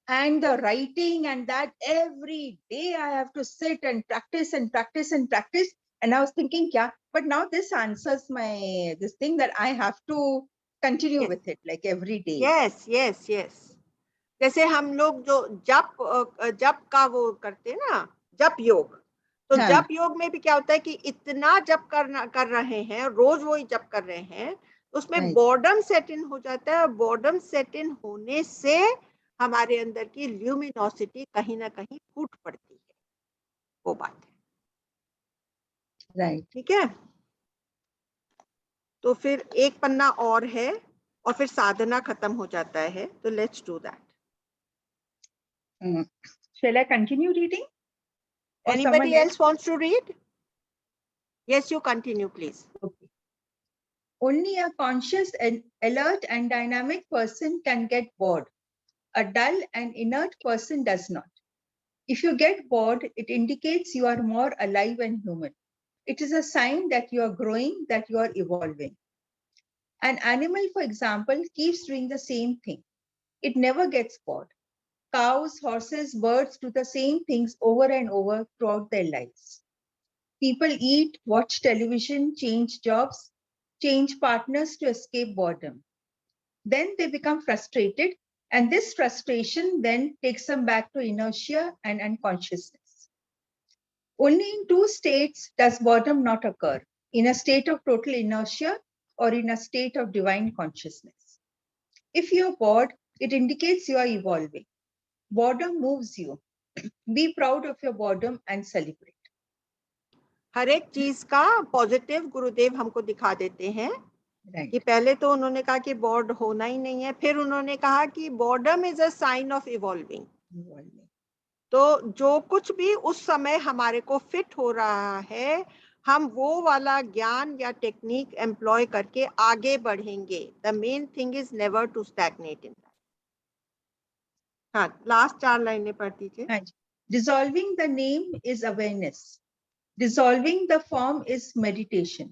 [SPEAKER 6] And the writing and that every day I have to sit and practice and practice and practice. And I was thinking, yeah, but now this answers this thing that I have to continue
[SPEAKER 1] Yes.
[SPEAKER 6] with it like every day.
[SPEAKER 1] yes, yes, yes. जैसे हम लोग जो जप का वो करते हैं ना, जप योग, तो
[SPEAKER 6] हाँ.
[SPEAKER 1] जप योग में भी क्या होता है कि इतना जप कर रहे हैं, रोज वो ही जप कर रहे हैं, उसमें
[SPEAKER 6] Right.
[SPEAKER 1] बोर्डम सेट इन हो जाता है, और बोर्डम सेट इन होने से हमारे अंदर की ल्यूमिनोसिटी कहीं ना कहीं फूट पड़ती है, वो बात है.
[SPEAKER 6] Right.
[SPEAKER 1] ठीक है, तो फिर एक पन्ना और है और फिर साधना खत्म हो जाता है, तो let's do that.
[SPEAKER 6] Shall I continue reading? Or
[SPEAKER 1] Anybody
[SPEAKER 6] someone
[SPEAKER 1] else wants to read? Yes, you continue, please.
[SPEAKER 6] Okay. Only a conscious and alert and dynamic person can get bored. A dull and inert person does not. If you get bored, it indicates you are more alive and human. It is a sign that you are growing, that you are evolving. An animal, for example, keeps doing the same thing. It never gets bored. Cows, horses, birds do the same things over and over throughout their lives. People eat, watch television, change jobs, change partners to escape boredom. Then they become frustrated, and this frustration then takes them back to inertia and unconsciousness. Only in two states does boredom not occur, in a state of total inertia or in a state of divine consciousness. If you are bored, it indicates you are evolving. Boredom moves you. Be proud of your boredom and celebrate.
[SPEAKER 1] हर एक चीज का positive गुरुदेव हमको दिखा देते हैं.
[SPEAKER 6] Right.
[SPEAKER 1] कि पहले तो उन्होंने कहा कि बोर्ड होना ही नहीं है, फिर उन्होंने कहा कि boredom is a sign of evolving. तो जो कुछ भी उस समय हमारे को फिट हो रहा है, हम वो वाला ज्ञान या टेक्निक एम्प्लॉय करके आगे बढ़ेंगे. The main thing is never to stagnate in that. हाँ, लास्ट 4 लाइनें पढ़ दीजिए.
[SPEAKER 6] Dissolving the name is awareness. Dissolving the form is meditation.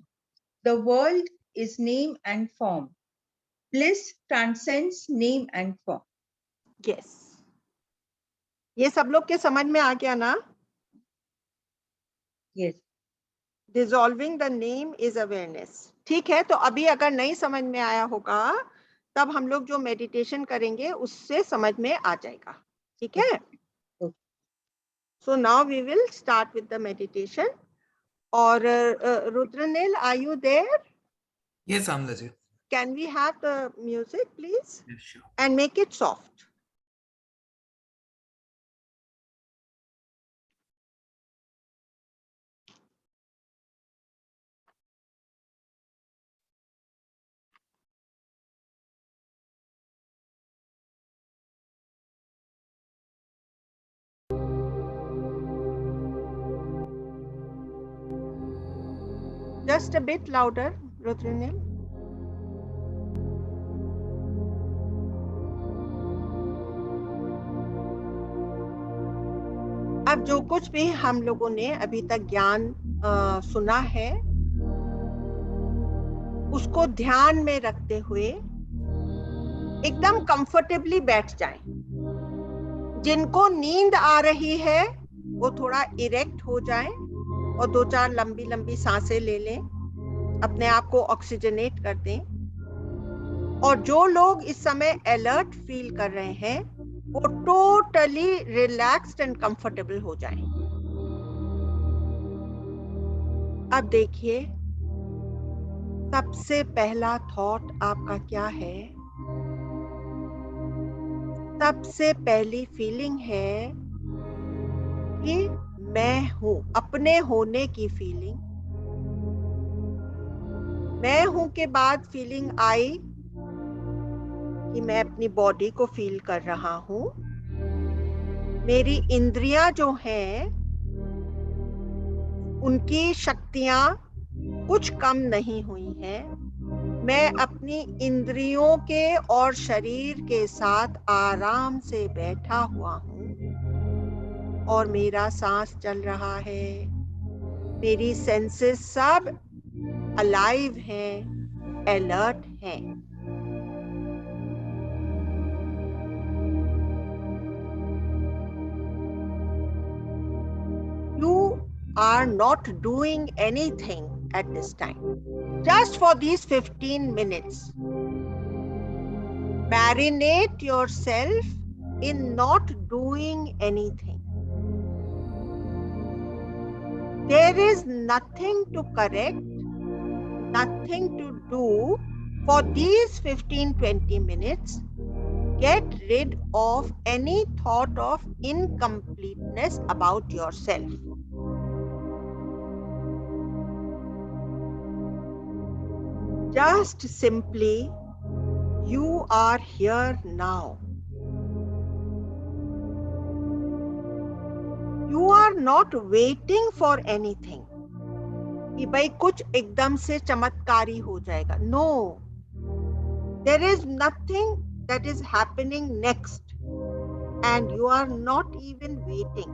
[SPEAKER 6] The world is name and form. Bliss transcends name and form.
[SPEAKER 1] Yes, ये सब लोग के समझ में आ गया ना?
[SPEAKER 6] Yes.
[SPEAKER 1] Dissolving the name is awareness. ठीक है, तो अभी अगर नहीं समझ में आया होगा, तब हम लोग जो मेडिटेशन करेंगे उससे समझ में आ जाएगा. ठीक है, so now we will start with the meditation. और Rudranil, are you there?
[SPEAKER 10] Yes, Amla ji.
[SPEAKER 1] Can we have the music please
[SPEAKER 10] Yes, sure.
[SPEAKER 1] And make it soft. Just a bit louder, Rudranil. अब जो कुछ भी हम लोगों ने अभी तक ज्ञान सुना है, उसको ध्यान में रखते हुए एकदम कंफर्टेबली बैठ जाएं. जिनको नींद आ रही है वो थोड़ा इरेक्ट हो जाएं और 2-4 लंबी लंबी सांसें ले लें, अपने आप को ऑक्सीजनेट कर दें. और जो लोग इस समय अलर्ट फील कर रहे हैं, वो टोटली रिलैक्स्ड एंड कंफर्टेबल हो जाएं. अब देखिए, सबसे पहला थॉट आपका क्या है? सबसे पहली फीलिंग है कि मैं हूं, अपने होने की फीलिंग। मैं हूं के बाद फीलिंग आई कि मैं अपनी बॉडी को फील कर रहा हूं। मेरी इंद्रियां जो हैं उनकी शक्तियां कुछ कम नहीं हुई हैं। मैं अपनी इंद्रियों के और शरीर के साथ आराम से बैठा हुआ हूं और मेरा सांस चल रहा है। मेरी सेंसेस सब अलाइव हैं, अलर्ट हैं। You are not doing anything at this time. Just for these 15 minutes, marinate yourself in not doing anything. There is nothing to correct, nothing to do for these 15-20 minutes. Get rid of any thought of incompleteness about yourself. Just simply, you are here now. You are not waiting for anything. कि भाई कुछ एकदम से चमत्कारी हो जाएगा. No. There is nothing that is happening next. And you are not even waiting.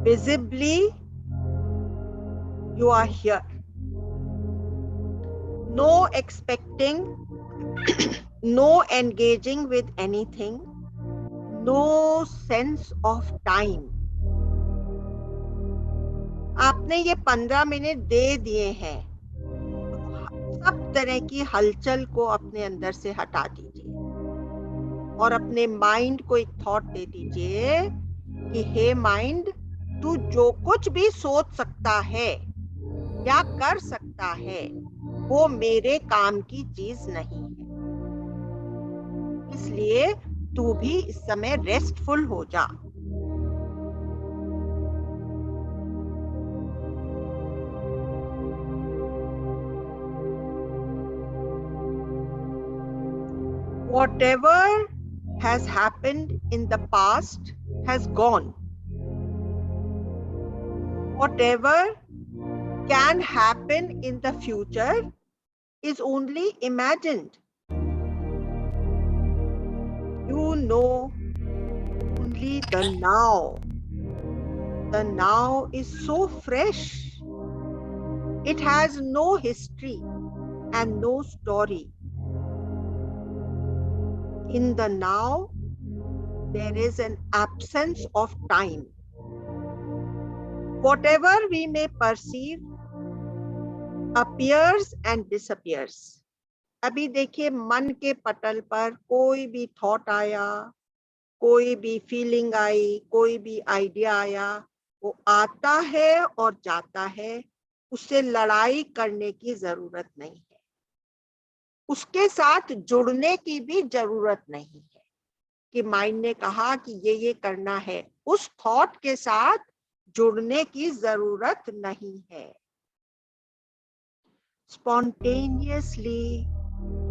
[SPEAKER 1] Visibly, you are here. No expecting, no engaging with anything, no sense of time. आपने ये 15 मिनट दे दिए हैं, सब तरह की हलचल को अपने अंदर से हटा दीजिए और अपने माइंड को एक थॉट दे दीजिए कि हे माइंड, तू जो कुछ भी सोच सकता है या कर सकता है वो मेरे काम की चीज नहीं है, इसलिए तू भी इस समय रेस्टफुल हो जा. Whatever has happened in the past has gone. Whatever can happen in the future is only imagined. You know only the now. The now is so fresh. It has no history and no story. In the now, there is an absence of time. Whatever we may perceive appears and disappears. अभी देखिए मन के पटल पर कोई भी thought आया, कोई भी फीलिंग आई, कोई भी आइडिया आया, वो आता है और जाता है. उससे लड़ाई करने की जरूरत नहीं है, उसके साथ जुड़ने की भी जरूरत नहीं है कि माइंड ने कहा कि ये करना है. उस थॉट के साथ जुड़ने की जरूरत नहीं है. Spontaneously,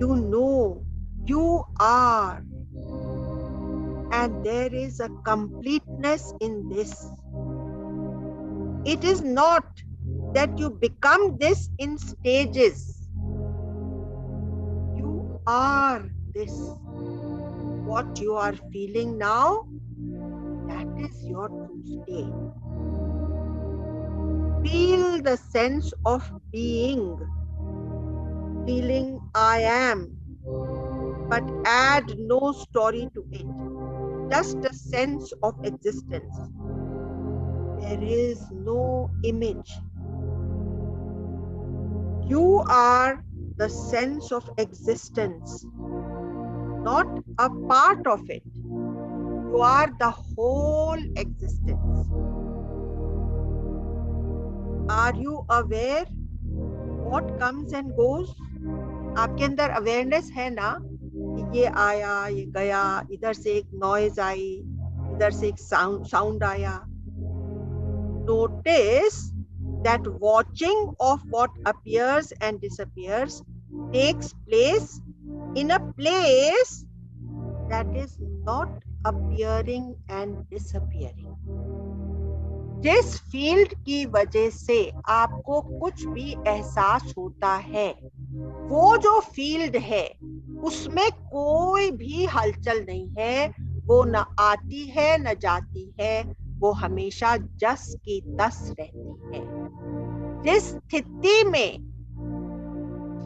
[SPEAKER 1] you know you are, and there is a completeness in this. It is not that you become this in stages. You are this. What you are feeling now, that is your true state. Feel the sense of being. Feeling I am, but add no story to it. Just a sense of existence. There is no image. You are the sense of existence, not a part of it. You are the whole existence. Are you aware what comes and goes? आपके अंदर awareness है ना कि ये आया, ये गया, इधर से एक नॉइज आई, इधर से एक साउंड आया. Notice that watching of what appears and disappears takes place in a place that is not appearing and disappearing. जिस फील्ड की वजह से आपको कुछ भी एहसास होता है, वो जो फील्ड है उसमें कोई भी हलचल नहीं है, वो न आती है न जाती है, वो हमेशा जस की तस रहती है. जिस स्थिति में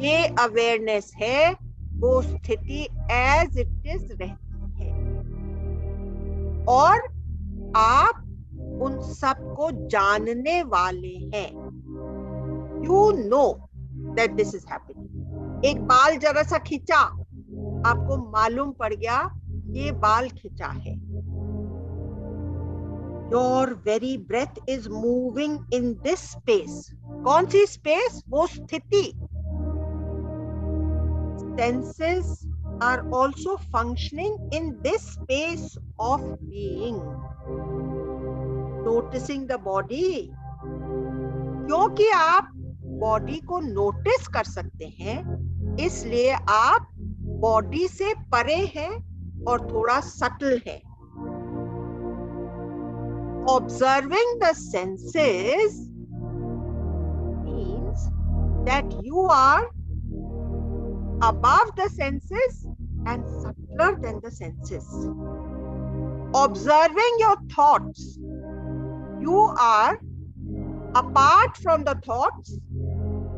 [SPEAKER 1] ये अवेयरनेस है वो स्थिति एज इट इज रहती है और आप उन सब को जानने वाले हैं. You know that this is happening. एक बाल जरा सा खींचा, आपको मालूम पड़ गया ये बाल खींचा है. Your very breath is moving in this space. कौन सी स्पेस? वो स्थिति. Senses are also functioning in this space of being. Noticing the body. क्योंकि आप बॉडी को नोटिस कर सकते हैं, इसलिए आप बॉडी से परे हैं और थोड़ा सटल है. Observing the senses means that you are above the senses and subtler than the senses. Observing your thoughts, you are apart from the thoughts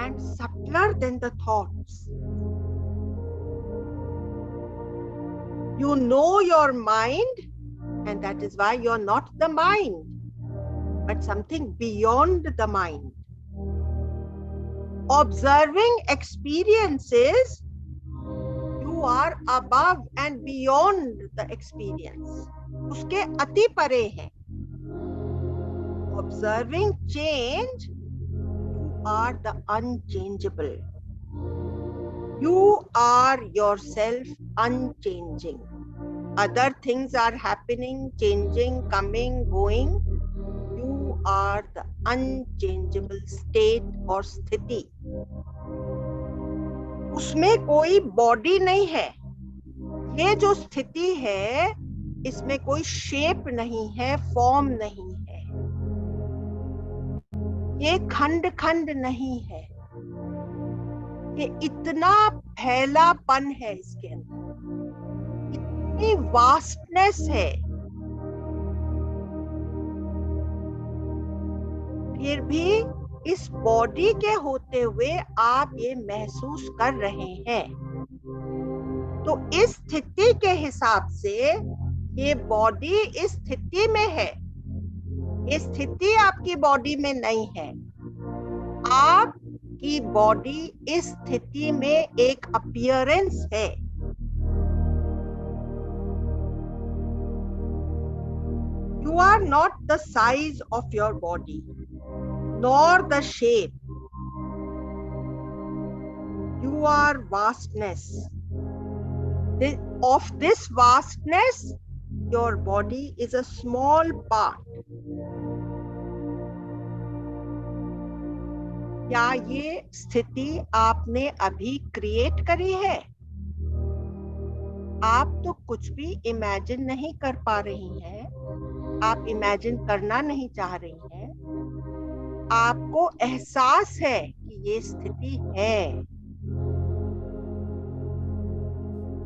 [SPEAKER 1] and subtler than the thoughts. You know your mind, and that is why you're not the mind, but something beyond the mind. Observing experiences, you are above and beyond the experience. उसके अति परे हैं. Observing change, you are the unchangeable. You are yourself unchanging. Other things are happening, changing, coming, going. You are the unchangeable state or स्थिति. उसमें कोई body नहीं है. ये जो स्थिति है इसमें कोई शेप नहीं है, फॉर्म नहीं है, ये खंड खंड नहीं है. ये इतना फैलापन है इसके अंदर, वास्टनेस है. फिर भी इस बॉडी के होते हुए आप ये महसूस कर रहे हैं. तो इस स्थिति के हिसाब से ये बॉडी इस स्थिति में है, ये स्थिति आपकी बॉडी में नहीं है. आपकी बॉडी इस स्थिति में एक अपीयरेंस है. You are not the size of your body, nor the shape. You are vastness. Of this vastness, your body is a small part. क्या ये स्थिति आपने अभी क्रिएट करी है? आप तो कुछ भी इमेजिन नहीं कर पा रही हैं, आप इमेजिन करना नहीं चाह रही हैं. आपको एहसास है कि ये स्थिति है.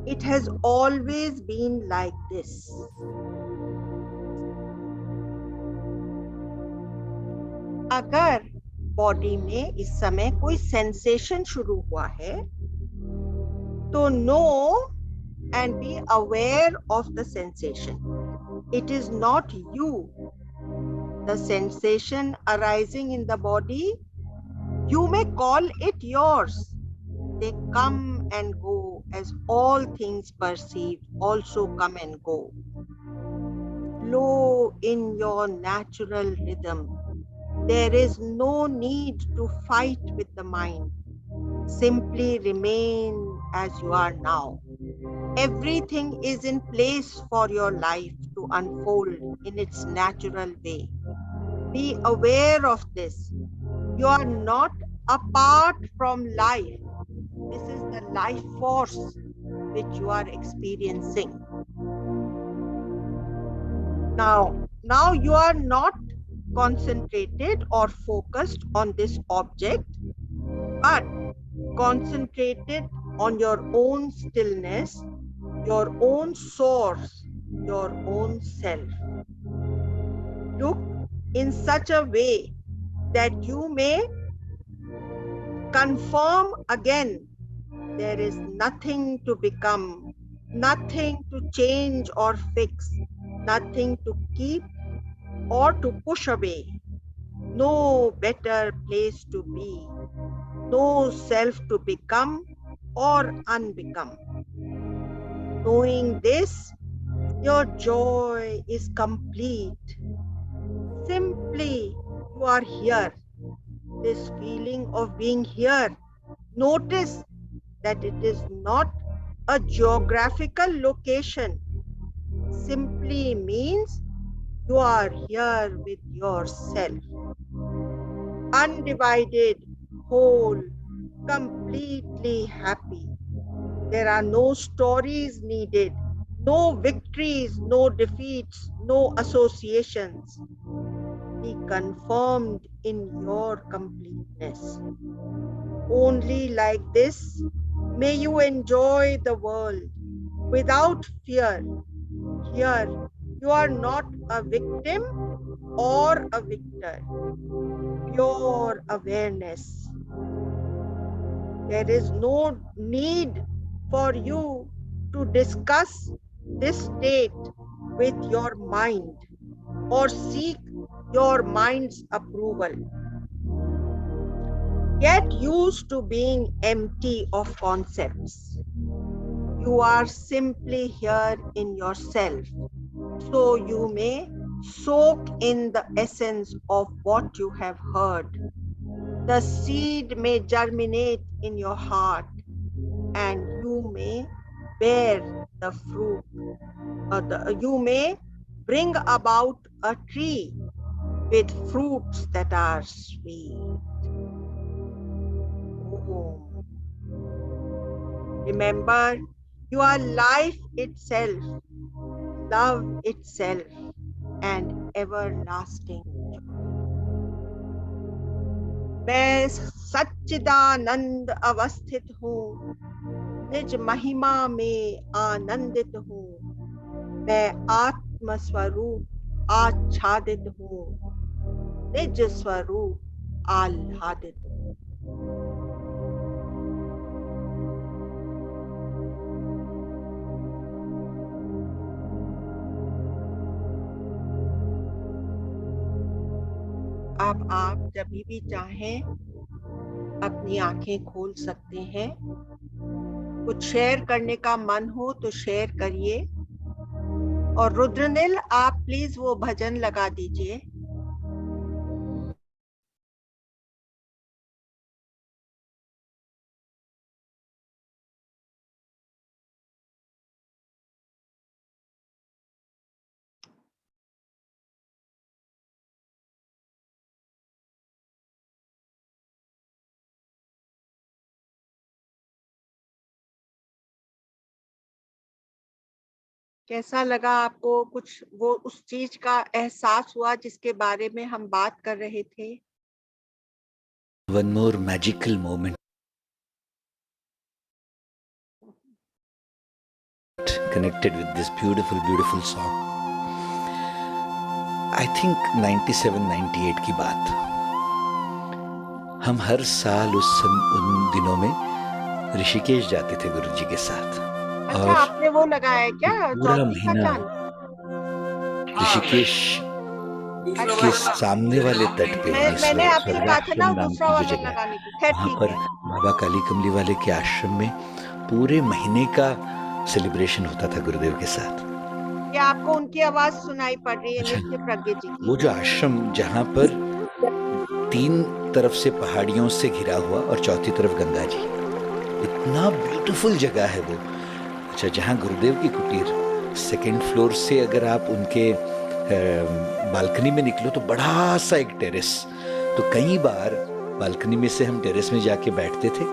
[SPEAKER 1] It has always been like this. अगर बॉडी में इस समय कोई सेंसेशन शुरू हुआ है तो no and be aware of the sensation. It is not you. The sensation arising in the body, you may call it yours. They come and go as all things perceived also come and go. Flow in your natural rhythm. There is no need to fight with the mind. Simply remain as you are now. Everything is in place for your life to unfold in its natural way. Be aware of this. You are not apart from life. This is the life force which you are experiencing. Now you are not concentrated or focused on this object, but concentrated on your own stillness, your own source, your own self. Look in such a way that you may confirm again there is nothing to become, nothing to change or fix, nothing to keep or to push away. No better place to be, no self to become or unbecome. Knowing this, your joy is complete. Simply, you are here. This feeling of being here, notice that it is not a geographical location. Simply means you are here with yourself. Undivided, whole, completely happy. There are no stories needed, no victories, no defeats, no associations. Be confirmed in your completeness. Only like this may you enjoy the world without fear. Here, you are not a victim or a victor. Pure awareness. There is no need for you to discuss this state with your mind or seek your mind's approval. Get used to being empty of concepts. You are simply here in yourself, so you may soak in the essence of what you have heard. The seed may germinate in your heart, and you may bear the fruit. You may bring about a tree with fruits that are sweet. Om. Remember, you are life itself, love itself, and everlasting joy. मैं सच्चिदानंद अवस्थित हूँ, निज महिमा में आनंदित हूँ। मैं आत्म स्वरूप आच्छादित हूँ, निज स्वरूप आह्लादित हूँ। अब आप जब भी चाहें अपनी आंखें खोल सकते हैं। कुछ शेयर करने का मन हो तो शेयर करिए। और रुद्रनील, आप प्लीज वो भजन लगा दीजिए। कैसा लगा आपको? कुछ वो उस चीज का एहसास हुआ जिसके बारे में हम बात कर रहे थे?
[SPEAKER 11] One more magical moment connected with this beautiful, beautiful song. I think 97-98 की बात। हम हर साल उन दिनों में ऋषिकेश जाते थे गुरुजी के साथ।
[SPEAKER 1] अच्छा,
[SPEAKER 11] और
[SPEAKER 1] आपने वो लगाया है क्या?
[SPEAKER 11] पूरा
[SPEAKER 1] चौथी का
[SPEAKER 11] महीना
[SPEAKER 1] चांद?
[SPEAKER 11] ऋषिकेश के सामने वाले तट पे
[SPEAKER 1] मैंने आपसे कहा था ना
[SPEAKER 11] स्वर्गाश्रम नाम
[SPEAKER 1] दूसरा
[SPEAKER 11] की जो
[SPEAKER 1] वाला
[SPEAKER 11] जगह
[SPEAKER 1] लगाने को। खैर
[SPEAKER 11] वहाँ
[SPEAKER 1] ठीक
[SPEAKER 11] पर
[SPEAKER 1] है।
[SPEAKER 11] बाबा काली कमली वाले के आश्रम में पूरे महीने का सेलिब्रेशन होता था गुरुदेव के साथ।
[SPEAKER 1] क्या आपको उनकी आवाज सुनाई पड़ रही है?
[SPEAKER 11] अच्छा।
[SPEAKER 1] नित्य प्रज्ञ जी की।
[SPEAKER 11] वो जो आश्रम जहाँ पर 3 तरफ से पहाड़ियों से घिरा हुआ और चौथी तरफ गंगा जी। इतना ब्यूटीफुल जगह है वो। अच्छा, जहाँ गुरुदेव की कुटीर, 2nd फ्लोर से अगर आप उनके बालकनी में निकलो तो बड़ा सा एक टेरेस, तो कई बार बालकनी में से हम टेरेस में जाके बैठते थे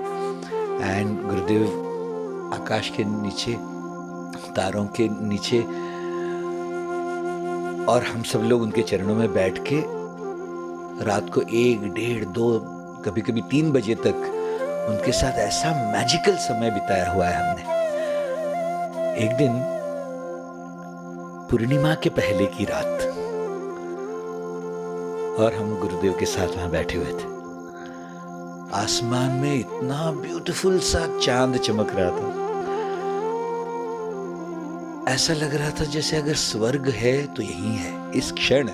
[SPEAKER 11] एंड गुरुदेव आकाश के नीचे, तारों के नीचे, और हम सब लोग उनके चरणों में बैठ के रात को 1, 1:30, 2, कभी कभी 3 बजे तक उनके साथ ऐसा मैजिकल समय बिताया हुआ है हमने। एक दिन पूर्णिमा के पहले की रात, और हम गुरुदेव के साथ वहां बैठे हुए थे। आसमान में इतना ब्यूटीफुल सा चांद चमक रहा था, ऐसा लग रहा था जैसे अगर स्वर्ग है तो यही है इस क्षण।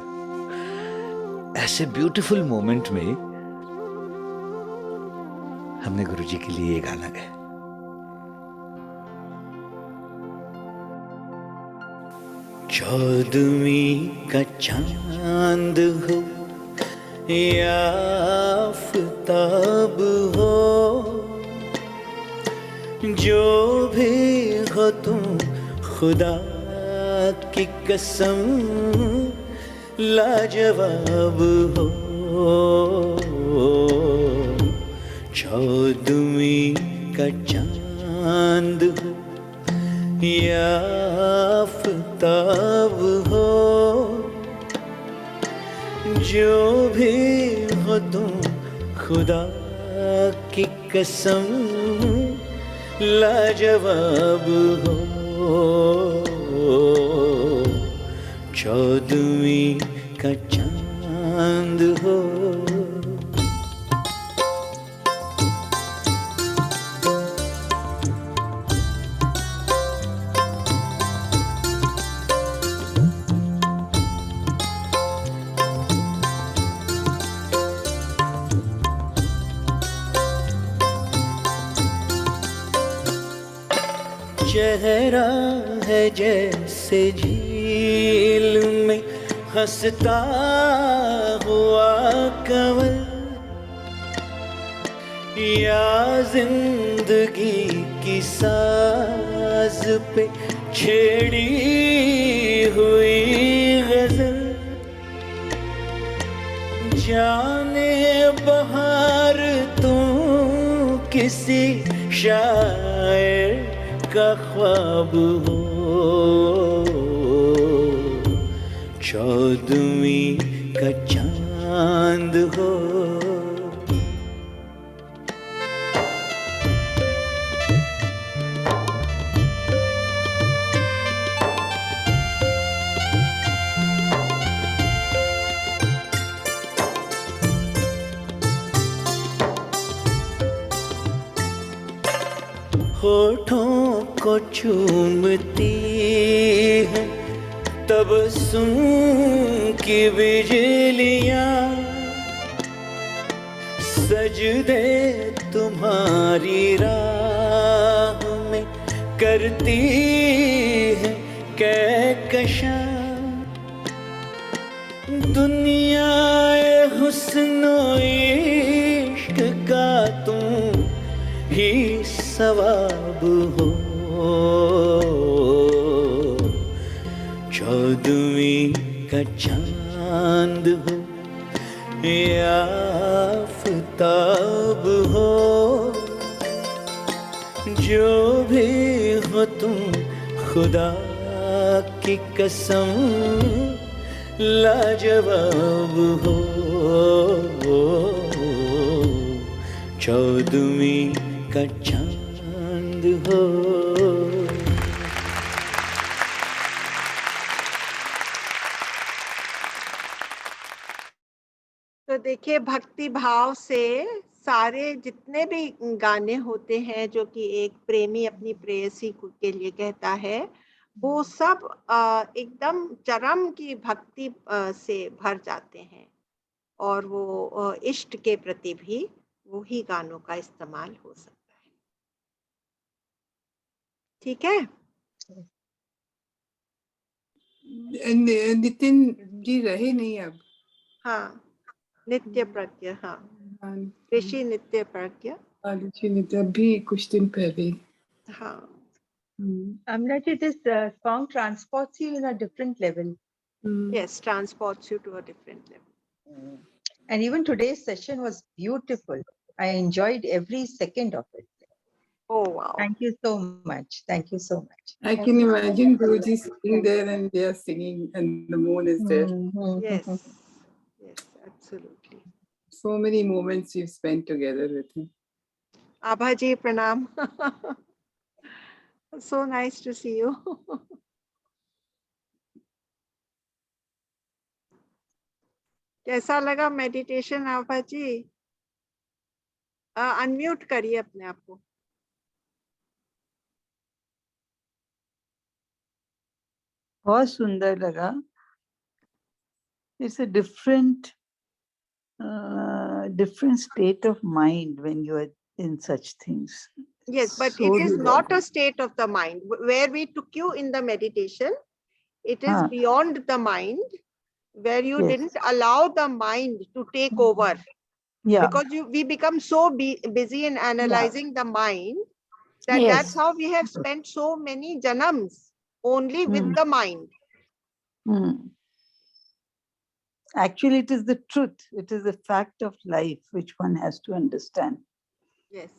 [SPEAKER 11] ऐसे ब्यूटीफुल मोमेंट में हमने गुरुजी के लिए ये गाना गाया। चौदहवीं का चांद हो या आफताब हो, जो भी हो तुम खुदा की कसम लाजवाब हो। चौदहवीं का चांद हो या आफताब हो, जो भी हो तुम खुदा की कसम लाजवाब हो। चौदहवीं का चांद हो। चेहरा है जैसे झील में हंसता हुआ कंवल, या जिंदगी की साज पे छेड़ी हुई गजल। जाने बहार तुम किसी शायर का ख्वाब हो। चौदहवीं का चांद हो। होठों को चूमती है तबस्सुम की बिजलियां, सजदे तुम्हारी राह में करती है कहकशां। दुनिया हुस्न इश्क का तुम ही सवाब हो। चौदहवीं का चांद हो या आफताब हो, जो भी हो तुम खुदा की कसम लाजवाब हो। चौदहवीं का चांद हो।
[SPEAKER 1] तो देखिए, भक्ति भाव से सारे जितने भी गाने होते हैं जो कि एक प्रेमी अपनी प्रेयसी के लिए कहता है, वो सब एकदम चरम की भक्ति से भर जाते हैं, और वो इष्ट के प्रति भी वो ही गानों का इस्तेमाल हो सकता है। ठीक है।
[SPEAKER 2] नितिन जी रहे नहीं अब।
[SPEAKER 1] हाँ, नित्य प्रज्ञ, हाँ, ऋषि नित्य प्रज्ञ,
[SPEAKER 2] अभी कुछ दिन पहले.
[SPEAKER 1] हाँ.
[SPEAKER 6] Amlaji, this song transports you in a different level.
[SPEAKER 1] Yes, transports you to a different level.
[SPEAKER 6] And even today's session was beautiful. I enjoyed every second of it.
[SPEAKER 1] Oh, wow.
[SPEAKER 6] Thank you so much. Thank you so much.
[SPEAKER 2] I can imagine Guruji sitting there and they are singing and the moon is there.
[SPEAKER 1] Yes, yes, absolutely.
[SPEAKER 2] So many moments you've spent together with him.
[SPEAKER 1] Abha ji, pranam. So nice to see you. कैसा लगा meditation आभा जी? Unmute करिए अपने आप को.
[SPEAKER 12] बहुत सुंदर लगा. It's a different state of mind when you are in such things.
[SPEAKER 1] Yes, but
[SPEAKER 12] So
[SPEAKER 1] it is
[SPEAKER 12] rewarding.
[SPEAKER 1] not a state of the mind. Where we took you in the meditation, it is beyond the mind, where you
[SPEAKER 12] Yes.
[SPEAKER 1] didn't allow the mind to take over.
[SPEAKER 12] Yeah.
[SPEAKER 1] Because we become so busy in analyzing the mind that
[SPEAKER 12] Yes.
[SPEAKER 1] that's how we have spent so many janams only with the mind.
[SPEAKER 12] Actually, it is the truth. It is a fact of life which one has to understand.
[SPEAKER 1] Yes,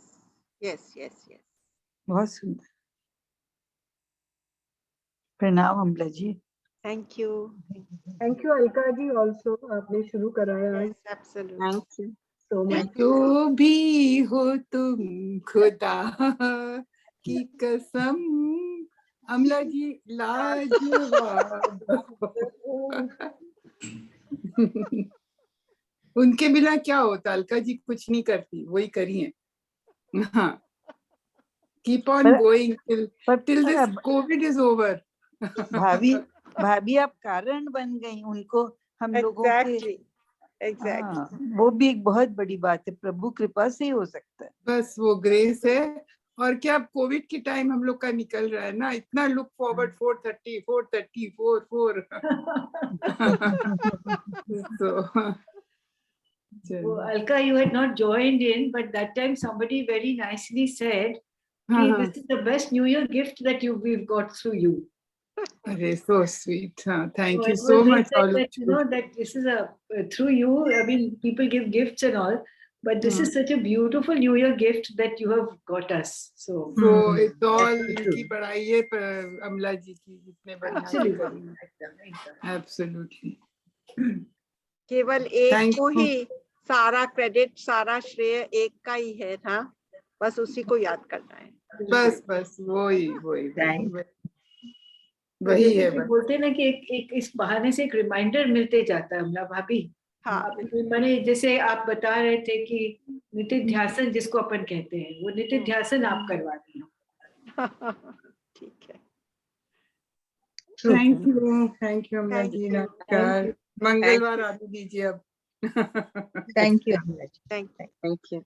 [SPEAKER 1] yes, yes, yes.
[SPEAKER 12] बहुत सुंदर. प्रणाम अमला जी.
[SPEAKER 1] Thank you.
[SPEAKER 3] Thank you, Alka ji, also. आपने शुरू कराया.
[SPEAKER 1] Yes, absolutely.
[SPEAKER 3] Thank you so much.
[SPEAKER 2] जो भी हो तुम खुदा की कसम, अमला जी लाजवाब. उनके बिना क्या होता? अलका जी कुछ नहीं करती, वही करिए. हाँ. Keep on going till this COVID is over.
[SPEAKER 12] भाभी आप कारण बन गई उनको, हम लोगों के.
[SPEAKER 1] Exactly.
[SPEAKER 12] वो भी एक बहुत बड़ी बात है. प्रभु कृपा से ही हो सकता है.
[SPEAKER 2] बस वो ग्रेस है. और क्या कोविड की टाइम हम लोग का निकल रहा है ना, इतना look forward 430 430 44.
[SPEAKER 5] So, Alka, you had not joined in, but that time somebody very nicely said, this is the best New Year gift that we've got through you.
[SPEAKER 2] So sweet. Thank you
[SPEAKER 5] it
[SPEAKER 2] so
[SPEAKER 5] was
[SPEAKER 2] much.
[SPEAKER 5] said that, you know, that this is through you. I mean, people give gifts and all, but this is such a beautiful New Year gift that you have got us. So
[SPEAKER 2] it's all की बड़ाई है अमला जी की, जितने बढ़िया. Absolutely.
[SPEAKER 1] केवल एक को ही सारा क्रेडिट, सारा श्रेय एक का ही है ना, बस उसी को याद करना है.
[SPEAKER 2] बस वही है.
[SPEAKER 5] बोलते हैं ना कि एक इस बहाने से एक रिमाइंडर मिलते जाता है अमला भाभी. मैंने जैसे आप बता रहे थे कि नित्य ध्यासन जिसको अपन कहते हैं, वो नित्य ध्यासन आप करवा रही हो.
[SPEAKER 1] ठीक है.
[SPEAKER 2] Thank you अमला जी. नमस्कार. मंगलवार आने दीजिए अब.
[SPEAKER 6] Thank you.
[SPEAKER 1] Thank you.